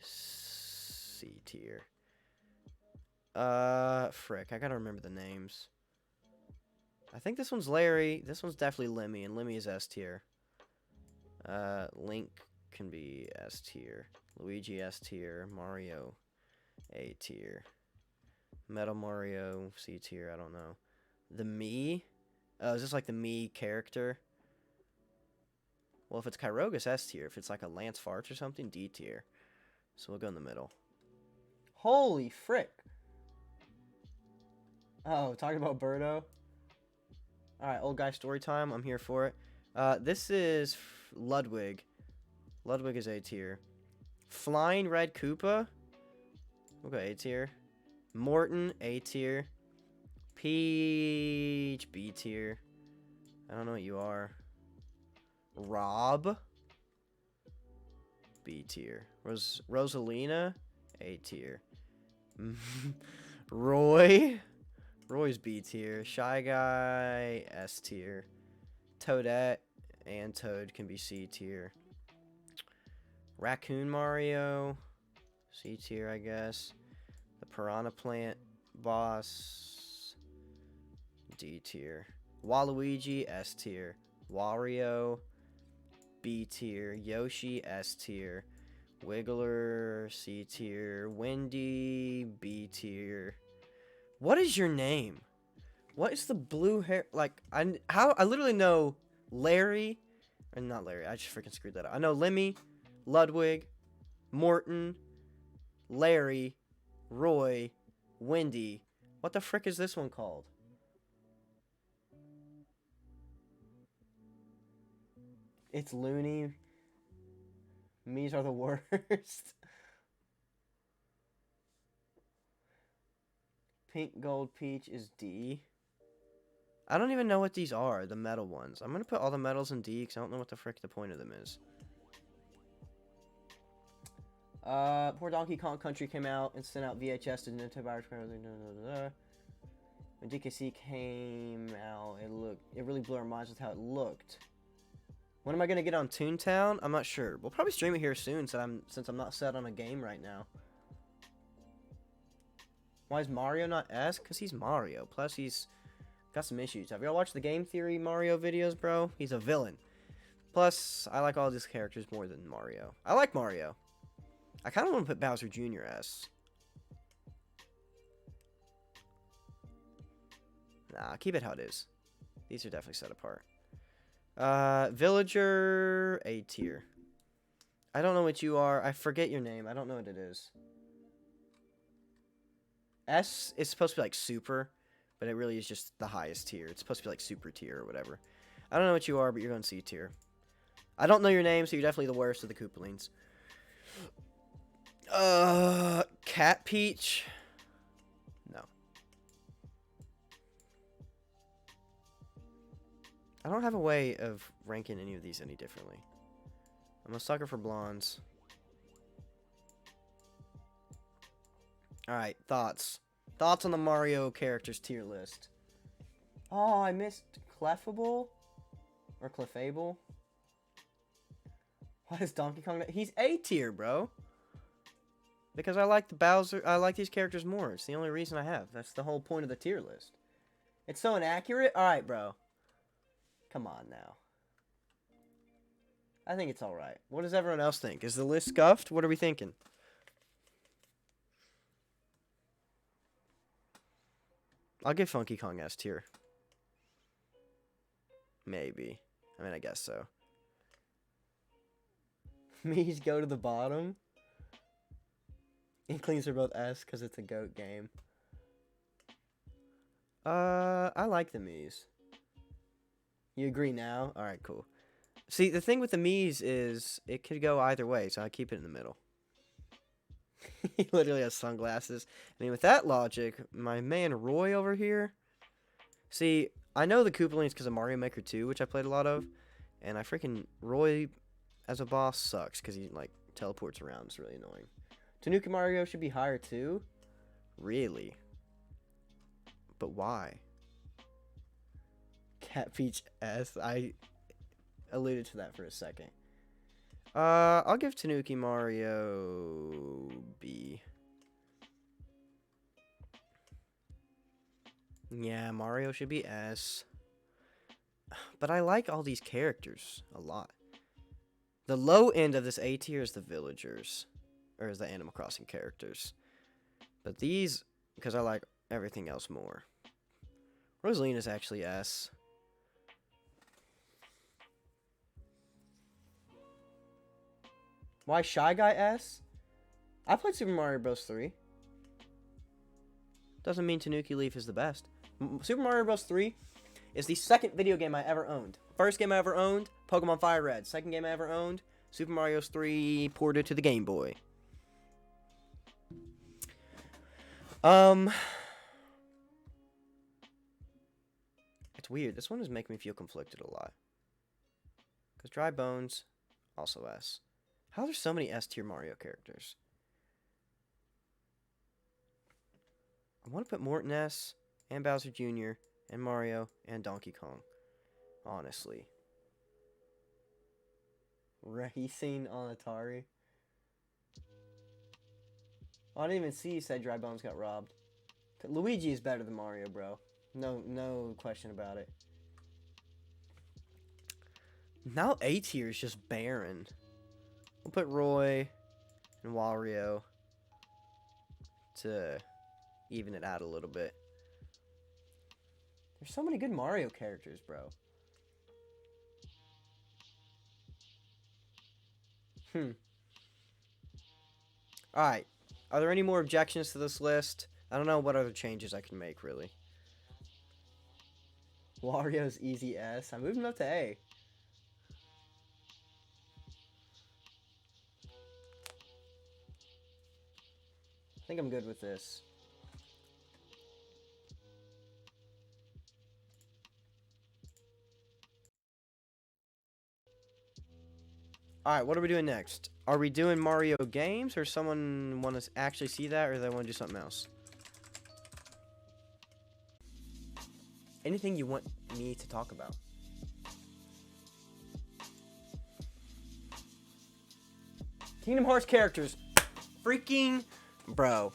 C tier. Frick. I gotta remember the names. I think this one's Larry. This one's definitely Lemmy, and Lemmy is S tier. Link can be S tier. Luigi S tier. Mario A tier. Metal Mario C tier. I don't know. The Mii? Oh, is this like the Mii character? Well, if it's Kyrogus, S tier. If it's like a Lance Farts or something, D tier. So we'll go in the middle. Holy frick. Oh, talking about Birdo. Alright, old guy story time. I'm here for it. This is Ludwig. Ludwig is A tier. Flying Red Koopa. We'll go A tier. Morton, A tier. Peach, B tier. I don't know what you are. Rob, B tier. Rosalina, A tier. Roy's B tier. Shy Guy, S tier. Toadette and Toad can be C tier. Raccoon Mario, C tier, I guess. The Piranha Plant boss, D tier. Waluigi, S tier. Wario, B tier. Yoshi, S tier. Wiggler, C tier. Wendy, B tier. What is your name? What is the blue hair? Like, I literally know Larry, or not Larry, I just freaking screwed that up. I know Lemmy, Ludwig, Morton, Larry, Roy, Wendy. What the frick is this one called? It's Looney. Me's are the worst. Pink, gold, peach is D. I don't even know what these are, the metal ones. I'm going to put all the metals in D because I don't know what the frick the point of them is. Poor Donkey Kong Country came out and sent out VHS to Nintendo Virus. When DKC came out, it really blew our minds with how it looked. When am I gonna get on Toontown? I'm not sure. We'll probably stream it here soon, since I'm not set on a game right now. Why is Mario not S? Because he's Mario. Plus, he's got some issues. Have y'all watched the Game Theory Mario videos, bro? He's a villain. Plus, I like all these characters more than Mario. I like Mario. I kind of want to put Bowser Jr. S. Nah, keep it how it is. These are definitely set apart. Villager, A tier. I don't know what you are. I forget your name. I don't know what it is. S is supposed to be like super, but it really is just the highest tier. It's supposed to be like super tier or whatever. I don't know what you are, but you're going C tier. I don't know your name, so you're definitely the worst of the Koopalings. Cat Peach. No. I don't have a way of ranking any of these any differently. I'm a sucker for blondes. Alright, thoughts. Thoughts on the Mario characters tier list. Oh, I missed Clefable? Or Clefable? Why is Donkey Kong? He's A tier, bro. Because I like the Bowser. I like these characters more. It's the only reason I have. That's the whole point of the tier list. It's so inaccurate. Alright, bro. Come on now. I think it's alright. What does everyone else think? Is the list scuffed? What are we thinking? I'll give Funky Kong S tier. Maybe. I mean, I guess so. Me's go to the bottom. Inklings are both S because it's a goat game. I like the Miis. You agree now? Alright, cool. See, the thing with the Miis is it could go either way, so I keep it in the middle. He literally has sunglasses. I mean, with that logic, my man Roy over here. See, I know the Koopalings because of Mario Maker 2, which I played a lot of. And I freaking... Roy as a boss sucks because he, like, teleports around. It's really annoying. Tanuki Mario should be higher too? Really? But why? Cat Peach S. I alluded to that for a second. I'll give Tanuki Mario B. Yeah, Mario should be S. But I like all these characters a lot. The low end of this A tier is the villagers. Or is the Animal Crossing characters. But these, because I like everything else more. Rosalina's actually S. Why Shy Guy S? I played Super Mario Bros. 3. Doesn't mean Tanuki Leaf is the best. Super Mario Bros. 3 is the second video game I ever owned. First game I ever owned, Pokemon Fire Red. Second game I ever owned, Super Mario 3 ported to the Game Boy. It's weird. This one is making me feel conflicted a lot. Because Dry Bones, also S. How are there so many S tier Mario characters? I want to put Morton S, and Bowser Jr., and Mario, and Donkey Kong. Honestly. Racing on Atari. Oh, I didn't even see you said Dry Bones got robbed. Luigi is better than Mario, bro. No question about it. Now A tier is just barren. We'll put Roy and Wario to even it out a little bit. There's so many good Mario characters, bro. Alright. Are there any more objections to this list? I don't know what other changes I can make, really. Wario's easy S. I moved him up to A. I think I'm good with this. Alright, what are we doing next? Are we doing Mario games, or someone want to actually see that, or do they want to do something else? Anything you want me to talk about? Kingdom Hearts characters. Freaking bro.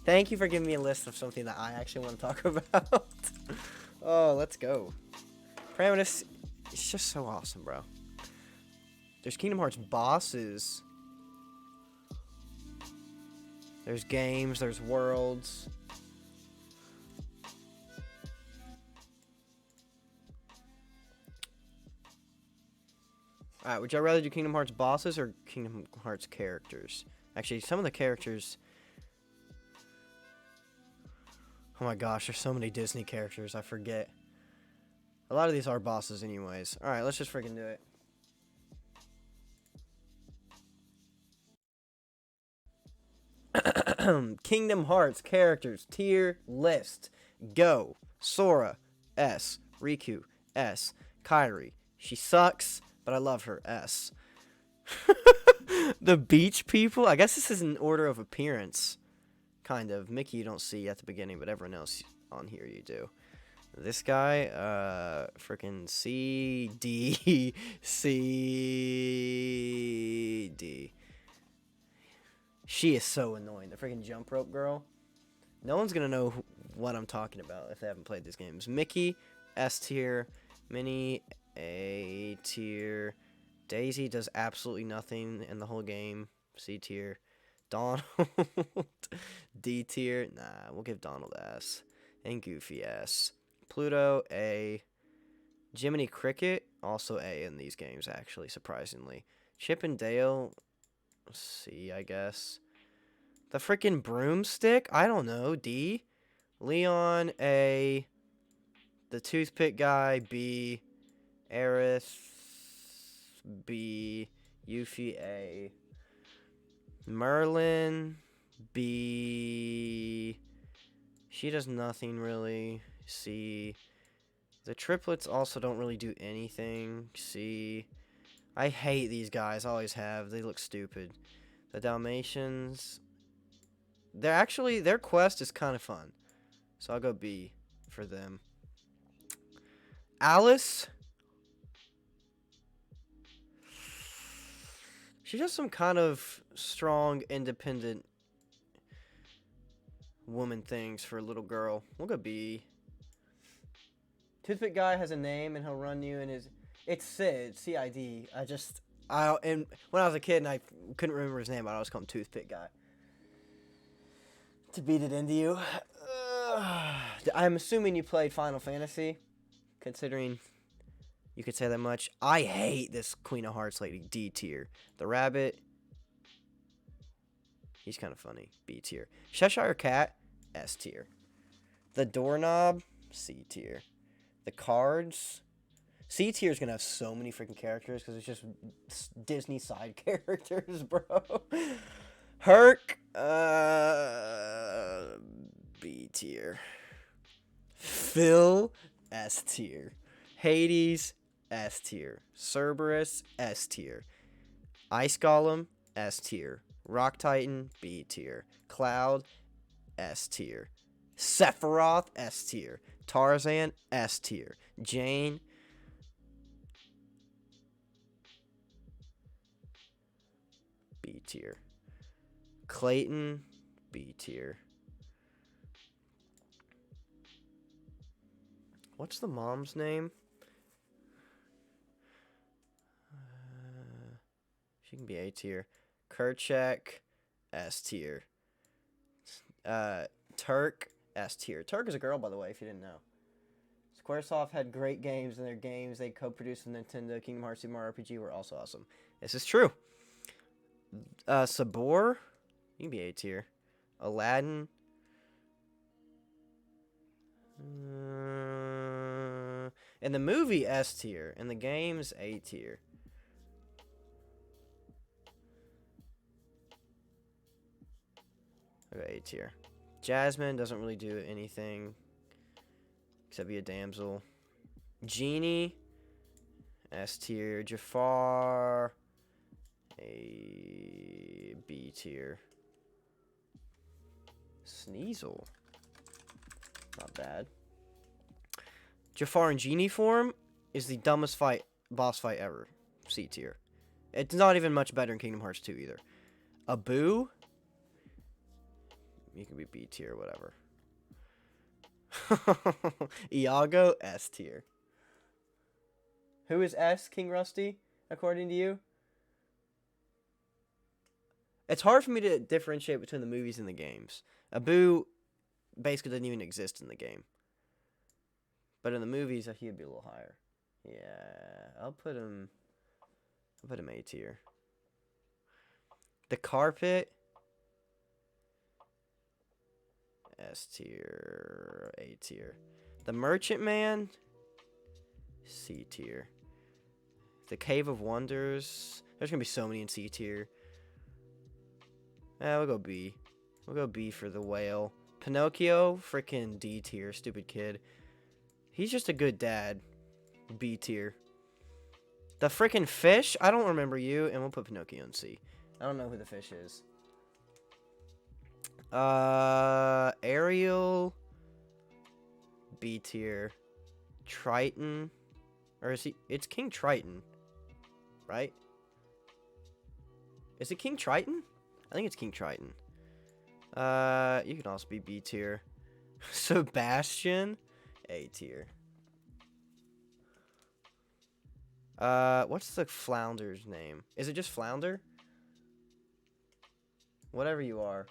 Thank you for giving me a list of something that I actually want to talk about. Oh, let's go. Parametus, it's just so awesome, bro. There's Kingdom Hearts bosses. There's games, there's worlds. Alright, would y'all rather do Kingdom Hearts bosses or Kingdom Hearts characters? Actually, some of the characters... Oh my gosh, there's so many Disney characters, I forget. A lot of these are bosses anyways. Alright, let's just freaking do it. Kingdom Hearts characters tier list. Go. Sora S. Riku S. Kairi. She sucks, but I love her S. The beach people? I guess this is in order of appearance. Kind of. Mickey you don't see at the beginning, but everyone else on here you do. This guy, freaking C, D, C, D. She is so annoying. The freaking jump rope girl. No one's gonna know what I'm talking about if they haven't played these games. Mickey, S tier. Minnie, A tier. Daisy does absolutely nothing in the whole game. C tier. Donald, D tier. Nah, we'll give Donald S. And Goofy S. Pluto, A. Jiminy Cricket, also A in these games, actually, surprisingly. Chip and Dale, C, I guess. The freaking broomstick? I don't know. D. Leon, A. The toothpick guy, B. Aerith, B. Yuffie, A. Merlin, B. She does nothing, really. C. The triplets also don't really do anything. C. I hate these guys. I always have. They look stupid. The Dalmatians. Their quest is kind of fun. So I'll go B for them. Alice. She does some kind of strong, independent woman things for a little girl. We'll go B. Toothpick guy has a name and he'll run you and it's Sid, C-I-D. And when I was a kid and I couldn't remember his name, I'd always call him Toothpick guy. To beat it into you. I'm assuming you played Final Fantasy, considering you could say that much. I hate this Queen of Hearts lady, D tier. The rabbit, He's kind of funny. B tier. Cheshire Cat, S tier. The Doorknob, C tier. The Cards, C tier is gonna have so many freaking characters because it's just Disney side characters, bro. Herc, B tier. Phil, S tier. Hades, S tier. Cerberus, S tier. Ice Golem, S tier. Rock Titan, B tier. Cloud, S tier. Sephiroth, S tier. Tarzan, S tier. Jane, B tier. Clayton, B tier. What's the mom's name? She can be A tier. Kerchak, S tier. Turk, S tier. Turk is a girl, by the way, if you didn't know. Squaresoft had great games, and their games they co-produced with Nintendo, Kingdom Hearts, Super Mario RPG were also awesome. This is true. Sabor, you can be A tier. Aladdin. In the movie, S tier. In the games, A tier. Okay, A tier. Jasmine doesn't really do anything except be a damsel. Genie, S tier. Jafar, a B tier. Sneasel, not bad. Jafar in Genie form is the dumbest boss fight ever. C tier. It's not even much better in Kingdom Hearts 2 either. Abu, you can be B tier, whatever. Iago, S tier. Who is S, King Rusty, according to you? It's hard for me to differentiate between the movies and the games. Abu basically doesn't even exist in the game. But in the movies, he'd be a little higher. Yeah, I'll put him A tier. The Carpet, S tier, A tier. The Merchant Man, C tier. The Cave of Wonders, there's gonna be so many in C tier. We'll go B. We'll go B for the whale. Pinocchio, freaking D tier, stupid kid. He's just a good dad. B tier. The freaking fish, I don't remember you, and we'll put Pinocchio in C. I don't know who the fish is. Ariel, B tier. Triton, or is he? It's King Triton, right? Is it King Triton? I think it's King Triton. You can also be B tier. Sebastian, A tier. What's the flounder's name? Is it just Flounder? Whatever you are.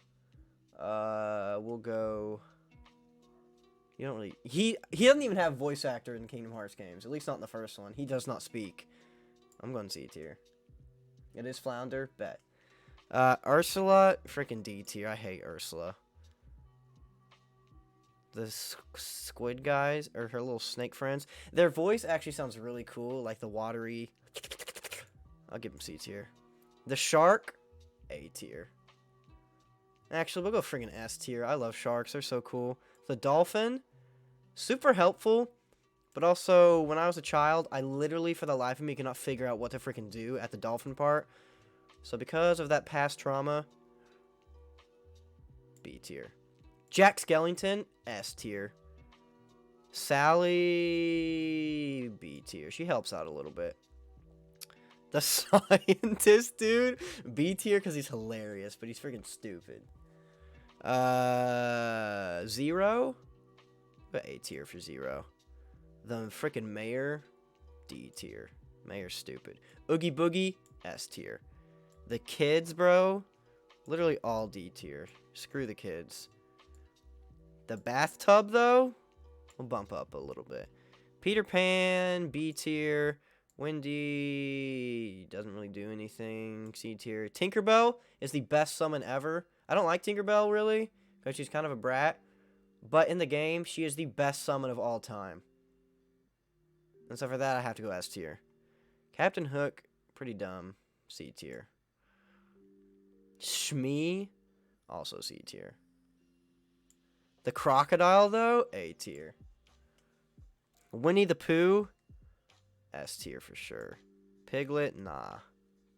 We'll go. You don't really. He doesn't even have voice actor in Kingdom Hearts games. At least not in the first one. He does not speak. I'm going C tier. It is Flounder. Bet. Ursula, freaking D tier. I hate Ursula. The squid guys, or her little snake friends. Their voice actually sounds really cool, like the watery. I'll give them C tier. The shark, A tier. Actually, we'll go freaking S tier. I love sharks. They're so cool. The dolphin, super helpful. But also, when I was a child, I literally, for the life of me, could not figure out what to freaking do at the dolphin part. So because of that past trauma, B tier. Jack Skellington, S tier. Sally, B tier. She helps out a little bit. The scientist, dude, B tier because he's hilarious, but he's freaking stupid. Zero, but A tier for Zero. The freaking mayor, D tier. Mayor's stupid. Oogie Boogie, S tier. The kids, bro, literally all D tier. Screw the kids. The bathtub, though, we'll bump up a little bit. Peter Pan, B tier. Wendy doesn't really do anything. C tier. Tinkerbell is the best summon ever. I don't like Tinkerbell, really, because she's kind of a brat. But in the game, she is the best summon of all time. And so for that, I have to go S tier. Captain Hook, pretty dumb. C tier. Shmee, also C tier. The Crocodile, though, A tier. Winnie the Pooh, S tier for sure. Piglet, nah,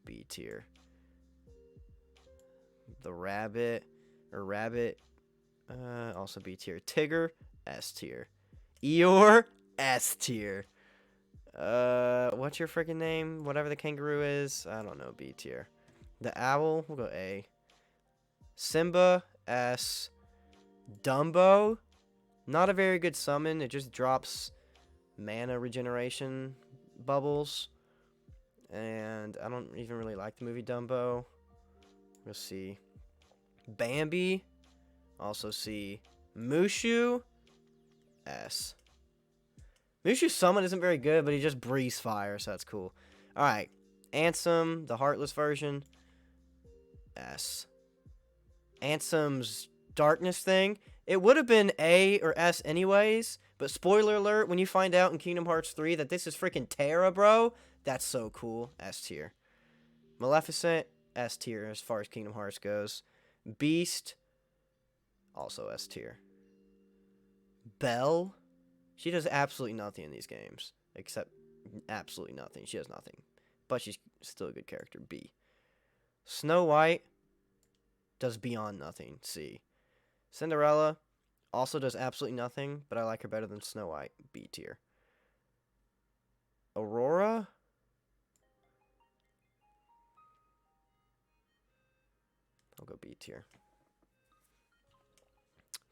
B tier. The Rabbit, also B tier. Tigger, S tier. Eeyore, S tier. What's your freaking name? Whatever the kangaroo is, I don't know, B tier. The Owl, we'll go A. Simba, S. Dumbo, not a very good summon. It just drops mana regeneration bubbles. And I don't even really like the movie Dumbo. We'll see. Bambi, also C. Mushu, S. Mushu's summon isn't very good, but he just breathes fire, so that's cool. Alright. Ansem, the Heartless version, S. Ansem's darkness thing, it would have been A or S anyways, but spoiler alert, when you find out in Kingdom Hearts 3 that this is freaking Terra, bro, that's so cool. S tier. Maleficent, S tier as far as Kingdom Hearts goes. Beast, also S tier. Belle, she does absolutely nothing in these games, except absolutely nothing. She does nothing, but she's still a good character. B. Snow White does beyond nothing. C. Cinderella also does absolutely nothing, but I like her better than Snow White. B tier. Aurora, I'll go B tier.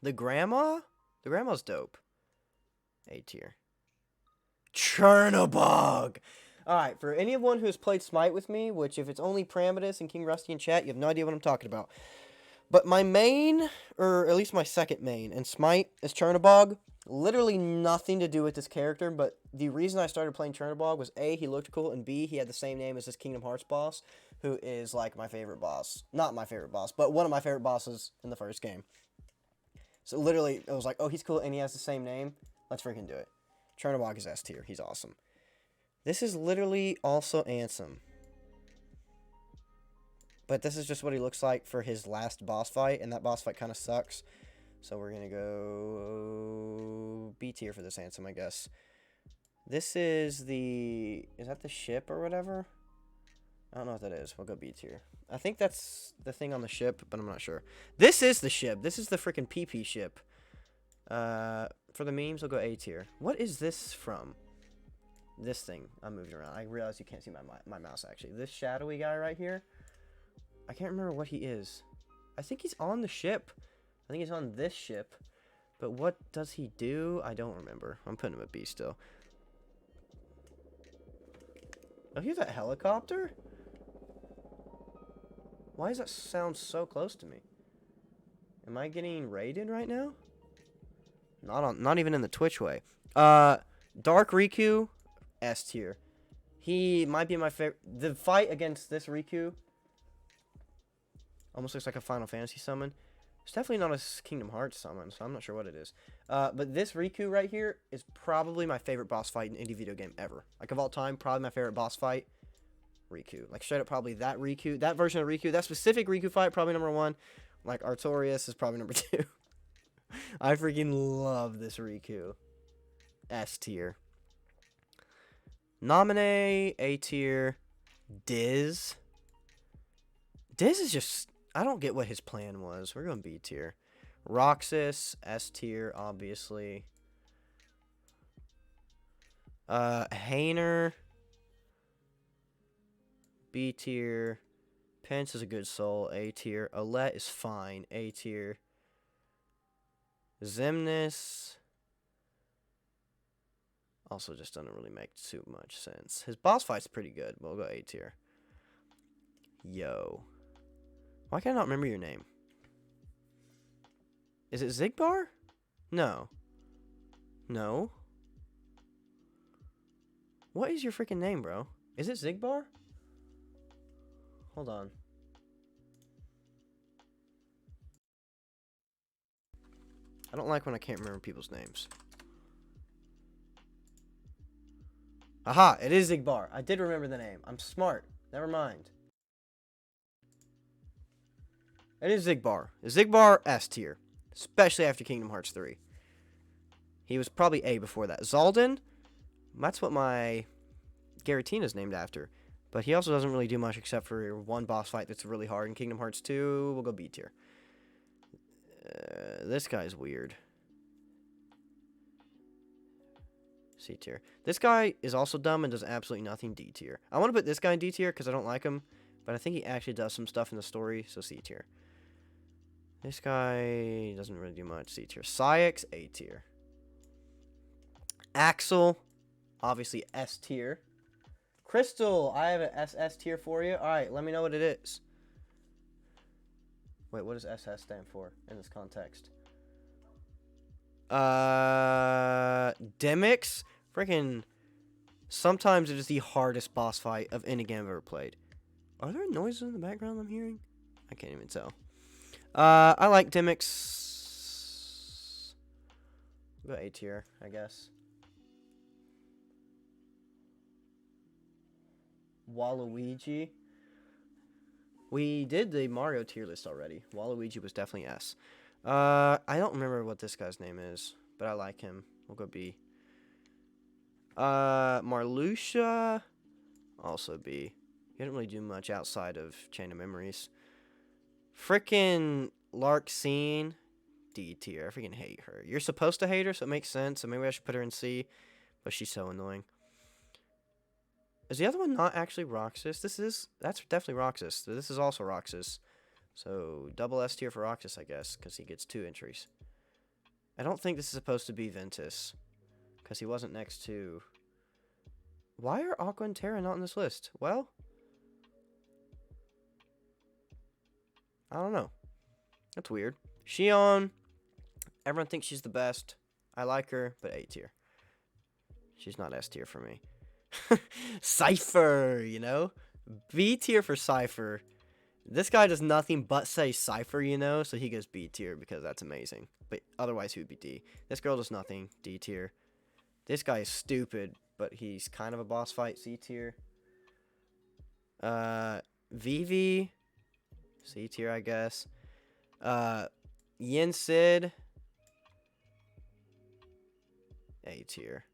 The grandma's dope. A tier. Chernobog. Alright, for anyone who has played Smite with me, which if it's only Parametus and King Rusty in chat, you have no idea what I'm talking about. But my main, or at least my second main, in Smite is Chernobog. Literally nothing to do with this character, but the reason I started playing Chernobog was A, he looked cool, and B, he had the same name as this Kingdom Hearts boss, who is like my favorite boss. Not my favorite boss, but one of my favorite bosses in the first game. So literally, it was like, oh, he's cool, and he has the same name. Let's freaking do it. Chernobog is S tier. He's awesome. This is literally also Ansem. But this is just what he looks like for his last boss fight, and that boss fight kind of sucks. So we're going to go B tier for this Ansem, I guess. This is the... Is that the ship or whatever? I don't know what that is. We'll go B tier. I think that's the thing on the ship, but I'm not sure. This is the ship. This is the freaking PP ship. For the memes, we'll go A tier. What is this from? This thing. I'm moving around. I realize you can't see my mouse, actually. This shadowy guy right here. I can't remember what he is. I think he's on the ship. I think he's on this ship. But what does he do? I don't remember. I'm putting him at B still. Oh, here's that helicopter? Why does that sound so close to me? Am I getting raided right now? Not even in the Twitch way. Dark Riku, S tier. He might be my favorite. The fight against this Riku almost looks like a Final Fantasy summon. It's definitely not a Kingdom Hearts summon, so I'm not sure what it is. But this Riku right here is probably my favorite boss fight in any video game ever. Like, of all time, probably my favorite boss fight, Riku. Like, straight up probably that Riku, that version of Riku, that specific Riku fight, probably number 1. Like, Artorias is probably number 2. I freaking love this Riku. S tier. Nominee, A tier. Diz. Diz is just... I don't get what his plan was. We're going B tier. Roxas, S tier, obviously. Hainer, B tier. Pence is a good soul, A tier. Alette is fine, A tier. Xemnas also just doesn't really make too much sense. His boss fight's pretty good. We'll go A tier. Yo. Why can I not remember your name? Is it Zigbar? No. No. What is your freaking name, bro? Is it Zigbar? Hold on. I don't like when I can't remember people's names. Aha, it is Xigbar. I did remember the name. I'm smart. Never mind. It is Xigbar. Xigbar S tier. Especially after Kingdom Hearts 3. He was probably A before that. Zaldin, that's what my Garatina's named after. But he also doesn't really do much except for one boss fight that's really hard. In Kingdom Hearts 2, we'll go B tier. This guy's weird. C tier. This guy is also dumb and does absolutely nothing. D tier. I want to put this guy in D tier because I don't like him. But I think he actually does some stuff in the story, so C tier. This guy doesn't really do much. C tier. Syx, A tier. Axel, obviously S tier. Crystal, I have an SS tier for you. Alright, let me know what it is. Wait, what does SS stand for in this context? Demix? Freaking, sometimes it is the hardest boss fight of any game I've ever played. Are there noises in the background I'm hearing? I can't even tell. I like Demix. We'll go A tier, I guess. Waluigi. We did the Mario tier list already. Waluigi was definitely S. I don't remember what this guy's name is, but I like him. We'll go B. Marluxia, also B. He didn't really do much outside of Chain of Memories. Frickin' Larxene, D tier. I freaking hate her. You're supposed to hate her, so it makes sense. So maybe I should put her in C, but she's so annoying. Is the other one not actually Roxas? That's definitely Roxas. This is also Roxas. So, double S tier for Roxas, I guess, because he gets 2 entries. I don't think this is supposed to be Ventus, because he wasn't next to... Why are Aqua and Terra not on this list? Well, I don't know. That's weird. Xion, everyone thinks she's the best. I like her, but A tier. She's not S tier for me. Cypher, you know? B tier for Cypher. This guy does nothing but say Cypher, you know? So he goes B tier because that's amazing. But otherwise he would be D. This girl does nothing. D tier. This guy is stupid, but he's kind of a boss fight. C tier. Vivi. C tier, I guess. Yin Sid. A tier.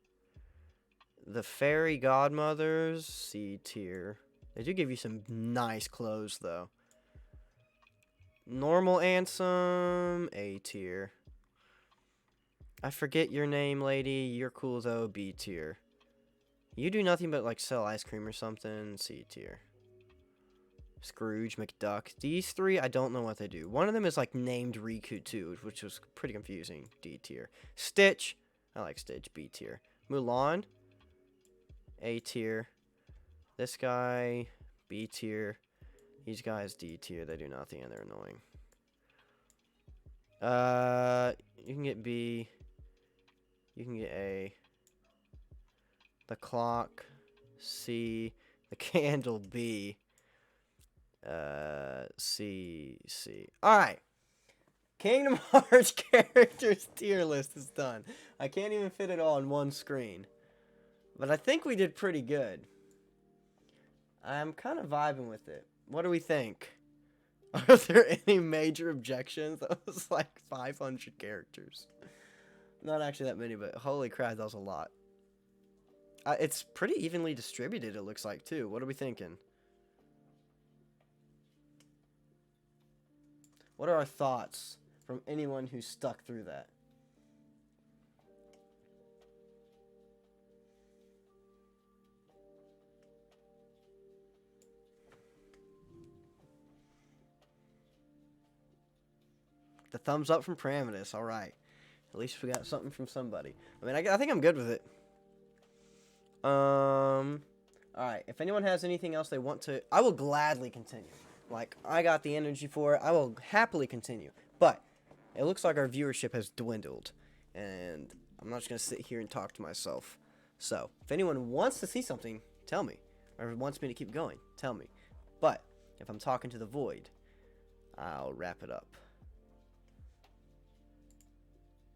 The Fairy Godmothers, C tier. They do give you some nice clothes, though. Normal Ansem, A tier. I forget your name, lady. You're cool, though. B tier. You do nothing but, like, sell ice cream or something. C tier. Scrooge, McDuck. These 3, I don't know what they do. One of them is, like, named Riku, too, which was pretty confusing. D tier. Stitch. I like Stitch. B tier. Mulan. A tier. This guy, B tier. These guys, D tier. They do nothing and they're annoying. You can get B. You can get A. The clock, C. The candle, B. C. Alright. Kingdom Hearts characters tier list is done. I can't even fit it all on one screen. But I think we did pretty good. I'm kind of vibing with it. What do we think? Are there any major objections? That was like 500 characters. Not actually that many, but holy crap, that was a lot. It's pretty evenly distributed, it looks like, too. What are we thinking? What are our thoughts from anyone who stuck through that? The thumbs up from Parametus. All right. At least we got something from somebody. I mean, I think I'm good with it. All right. If anyone has anything else they want to... I will gladly continue. Like, I got the energy for it. I will happily continue. But it looks like our viewership has dwindled. And I'm not just going to sit here and talk to myself. So, if anyone wants to see something, tell me. Or wants me to keep going, tell me. But if I'm talking to the void, I'll wrap it up.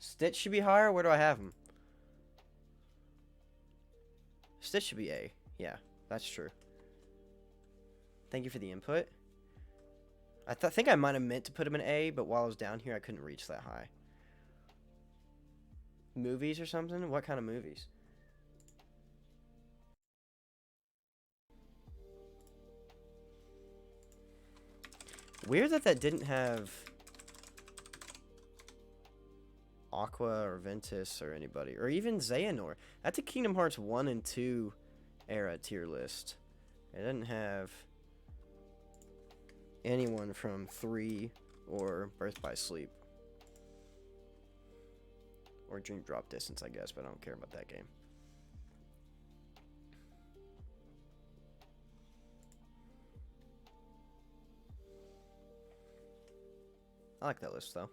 Stitch should be higher. Where do I have him? Stitch should be A. Yeah, that's true. Thank you for the input. I think I might have meant to put him in A, but while I was down here, I couldn't reach that high. Movies or something? What kind of movies? Weird that didn't have Aqua or Ventus or anybody. Or even Xehanort. That's a Kingdom Hearts 1 and 2 era tier list. It didn't have anyone from 3 or Birth by Sleep. Or Dream Drop Distance, I guess, but I don't care about that game. I like that list, though.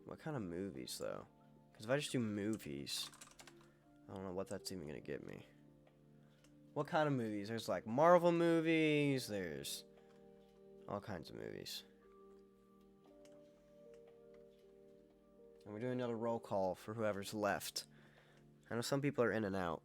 What kind of movies, though? Because if I just do movies, I don't know what that's even going to get me. What kind of movies? There's, like, Marvel movies. There's all kinds of movies. And we're doing another roll call for whoever's left. I know some people are in and out.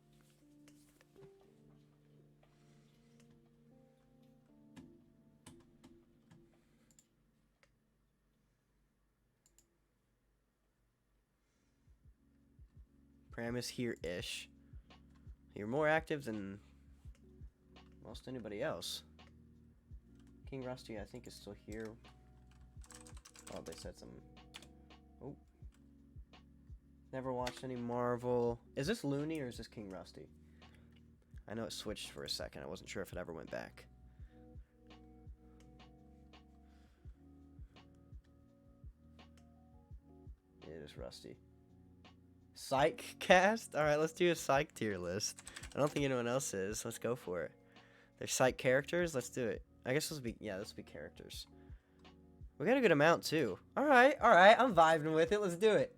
Pram is here-ish. You're more active than most anybody else. King Rusty, I think, is still here. Oh, they said some... Oh. Never watched any Marvel. Is this Looney or is this King Rusty? I know it switched for a second. I wasn't sure if it ever went back. It is Rusty. Psych cast? Alright, let's do a Psych tier list. I don't think anyone else is. Let's go for it. There's Psych characters? Let's do it. I guess this will be... Yeah, this will be characters. We got a good amount, too. Alright, alright. I'm vibing with it. Let's do it.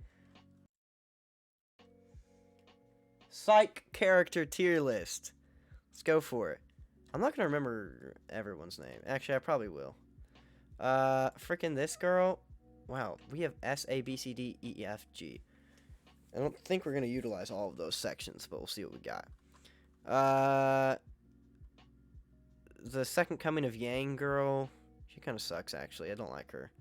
Psych character tier list. Let's go for it. I'm not going to remember everyone's name. Actually, I probably will. Freaking this girl. Wow, we have S, A, B, C, D, E, F, G. I don't think we're going to utilize all of those sections, but we'll see what we got. The second coming of Yang girl, she kind of sucks, actually. I don't like her.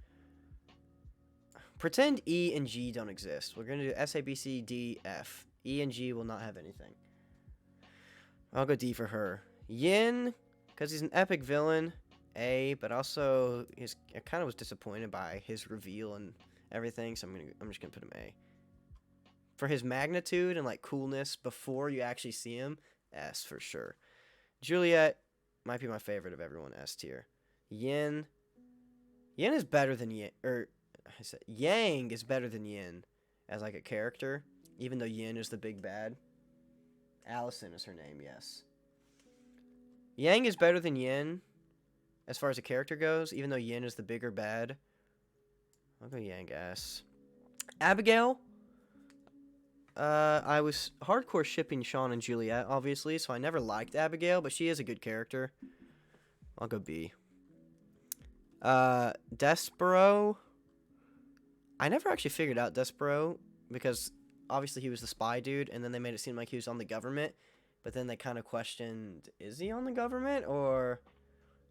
Pretend E and G don't exist. We're going to do S, A, B, C, D, F. E and G will not have anything. I'll go D for her. Yin, because he's an epic villain, A, but also I kind of was disappointed by his reveal and everything, so I'm just going to put him A. For his magnitude and, like, coolness before you actually see him, S for sure. Juliet might be my favorite of everyone, S tier. Yin is better than Yin, or I said Yang is better than Yin as, like, a character, even though Yin is the big bad. Allison is her name, yes. Yang is better than Yin as far as a character goes, even though Yin is the bigger bad. I'll go Yang S. Abigail. I was hardcore shipping Sean and Juliet, obviously, so I never liked Abigail, but she is a good character. I'll go B. Despero. I never actually figured out Despero, because obviously he was the spy dude, and then they made it seem like he was on the government, but then they kind of questioned, is he on the government, or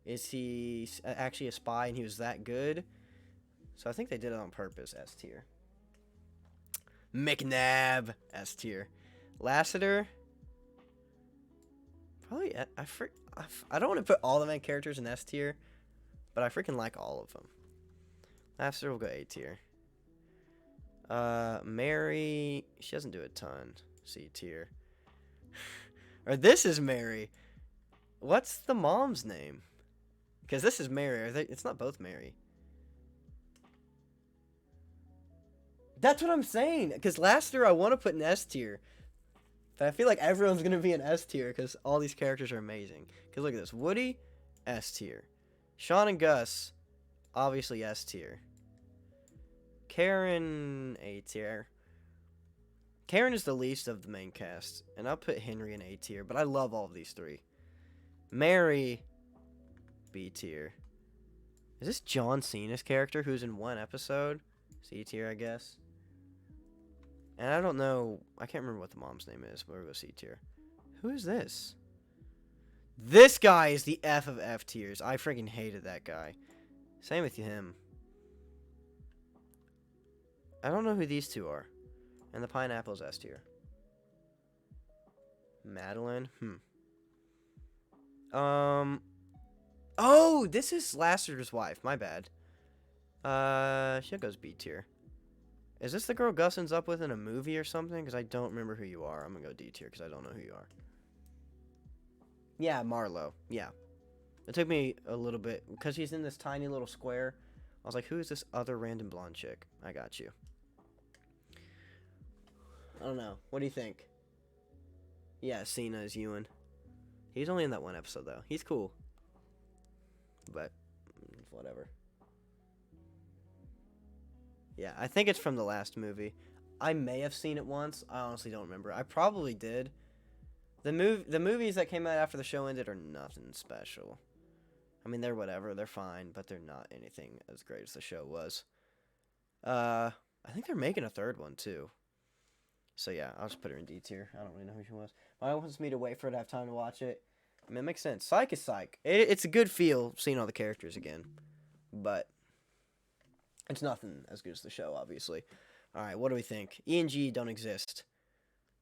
is he actually a spy and he was that good? So I think they did it on purpose, S tier. McNabb, S tier. Lassiter. Probably, I don't want to put all the main characters in S tier, but I freaking like all of them. Lassiter will go A tier. Mary, she doesn't do a ton. C tier. Or this is Mary. What's the mom's name? Because this is Mary. It's not both Mary. That's what I'm saying. Because last year I want to put an S tier. But I feel like everyone's going to be an S tier because all these characters are amazing. Because look at this. Woody, S tier. Sean and Gus, obviously S tier. Karen, A tier. Karen is the least of the main cast. And I'll put Henry in A tier. But I love all of these three. Mary, B tier. Is this John Cena's character who's in one episode? C tier, I guess. And I don't know. I can't remember what the mom's name is, but we'll go C tier. Who is this? This guy is the F of F tiers. I freaking hated that guy. Same with him. I don't know who these two are. And the pineapple's S tier. Madeline? Oh, this is Lasseter's wife. My bad. She goes B tier. Is this the girl Gus ends up with in a movie or something? Because I don't remember who you are. I'm going to go D tier because I don't know who you are. Yeah, Marlo. Yeah. It took me a little bit. Because he's in this tiny little square. I was like, who is this other random blonde chick? I got you. I don't know. What do you think? Yeah, Cena is Ewan. He's only in that one episode, though. He's cool. But, whatever. Yeah, I think it's from the last movie. I may have seen it once. I honestly don't remember. I probably did. The movies that came out after the show ended are nothing special. I mean, they're whatever. They're fine, but they're not anything as great as the show was. I think they're making a third one, too. So, yeah, I'll just put her in D tier. I don't really know who she was. My wants me to wait for it to have time to watch it. I mean, it makes sense. Psych is Psych. It's a good feel seeing all the characters again. But it's nothing as good as the show, obviously. All right, what do we think? E and G don't exist.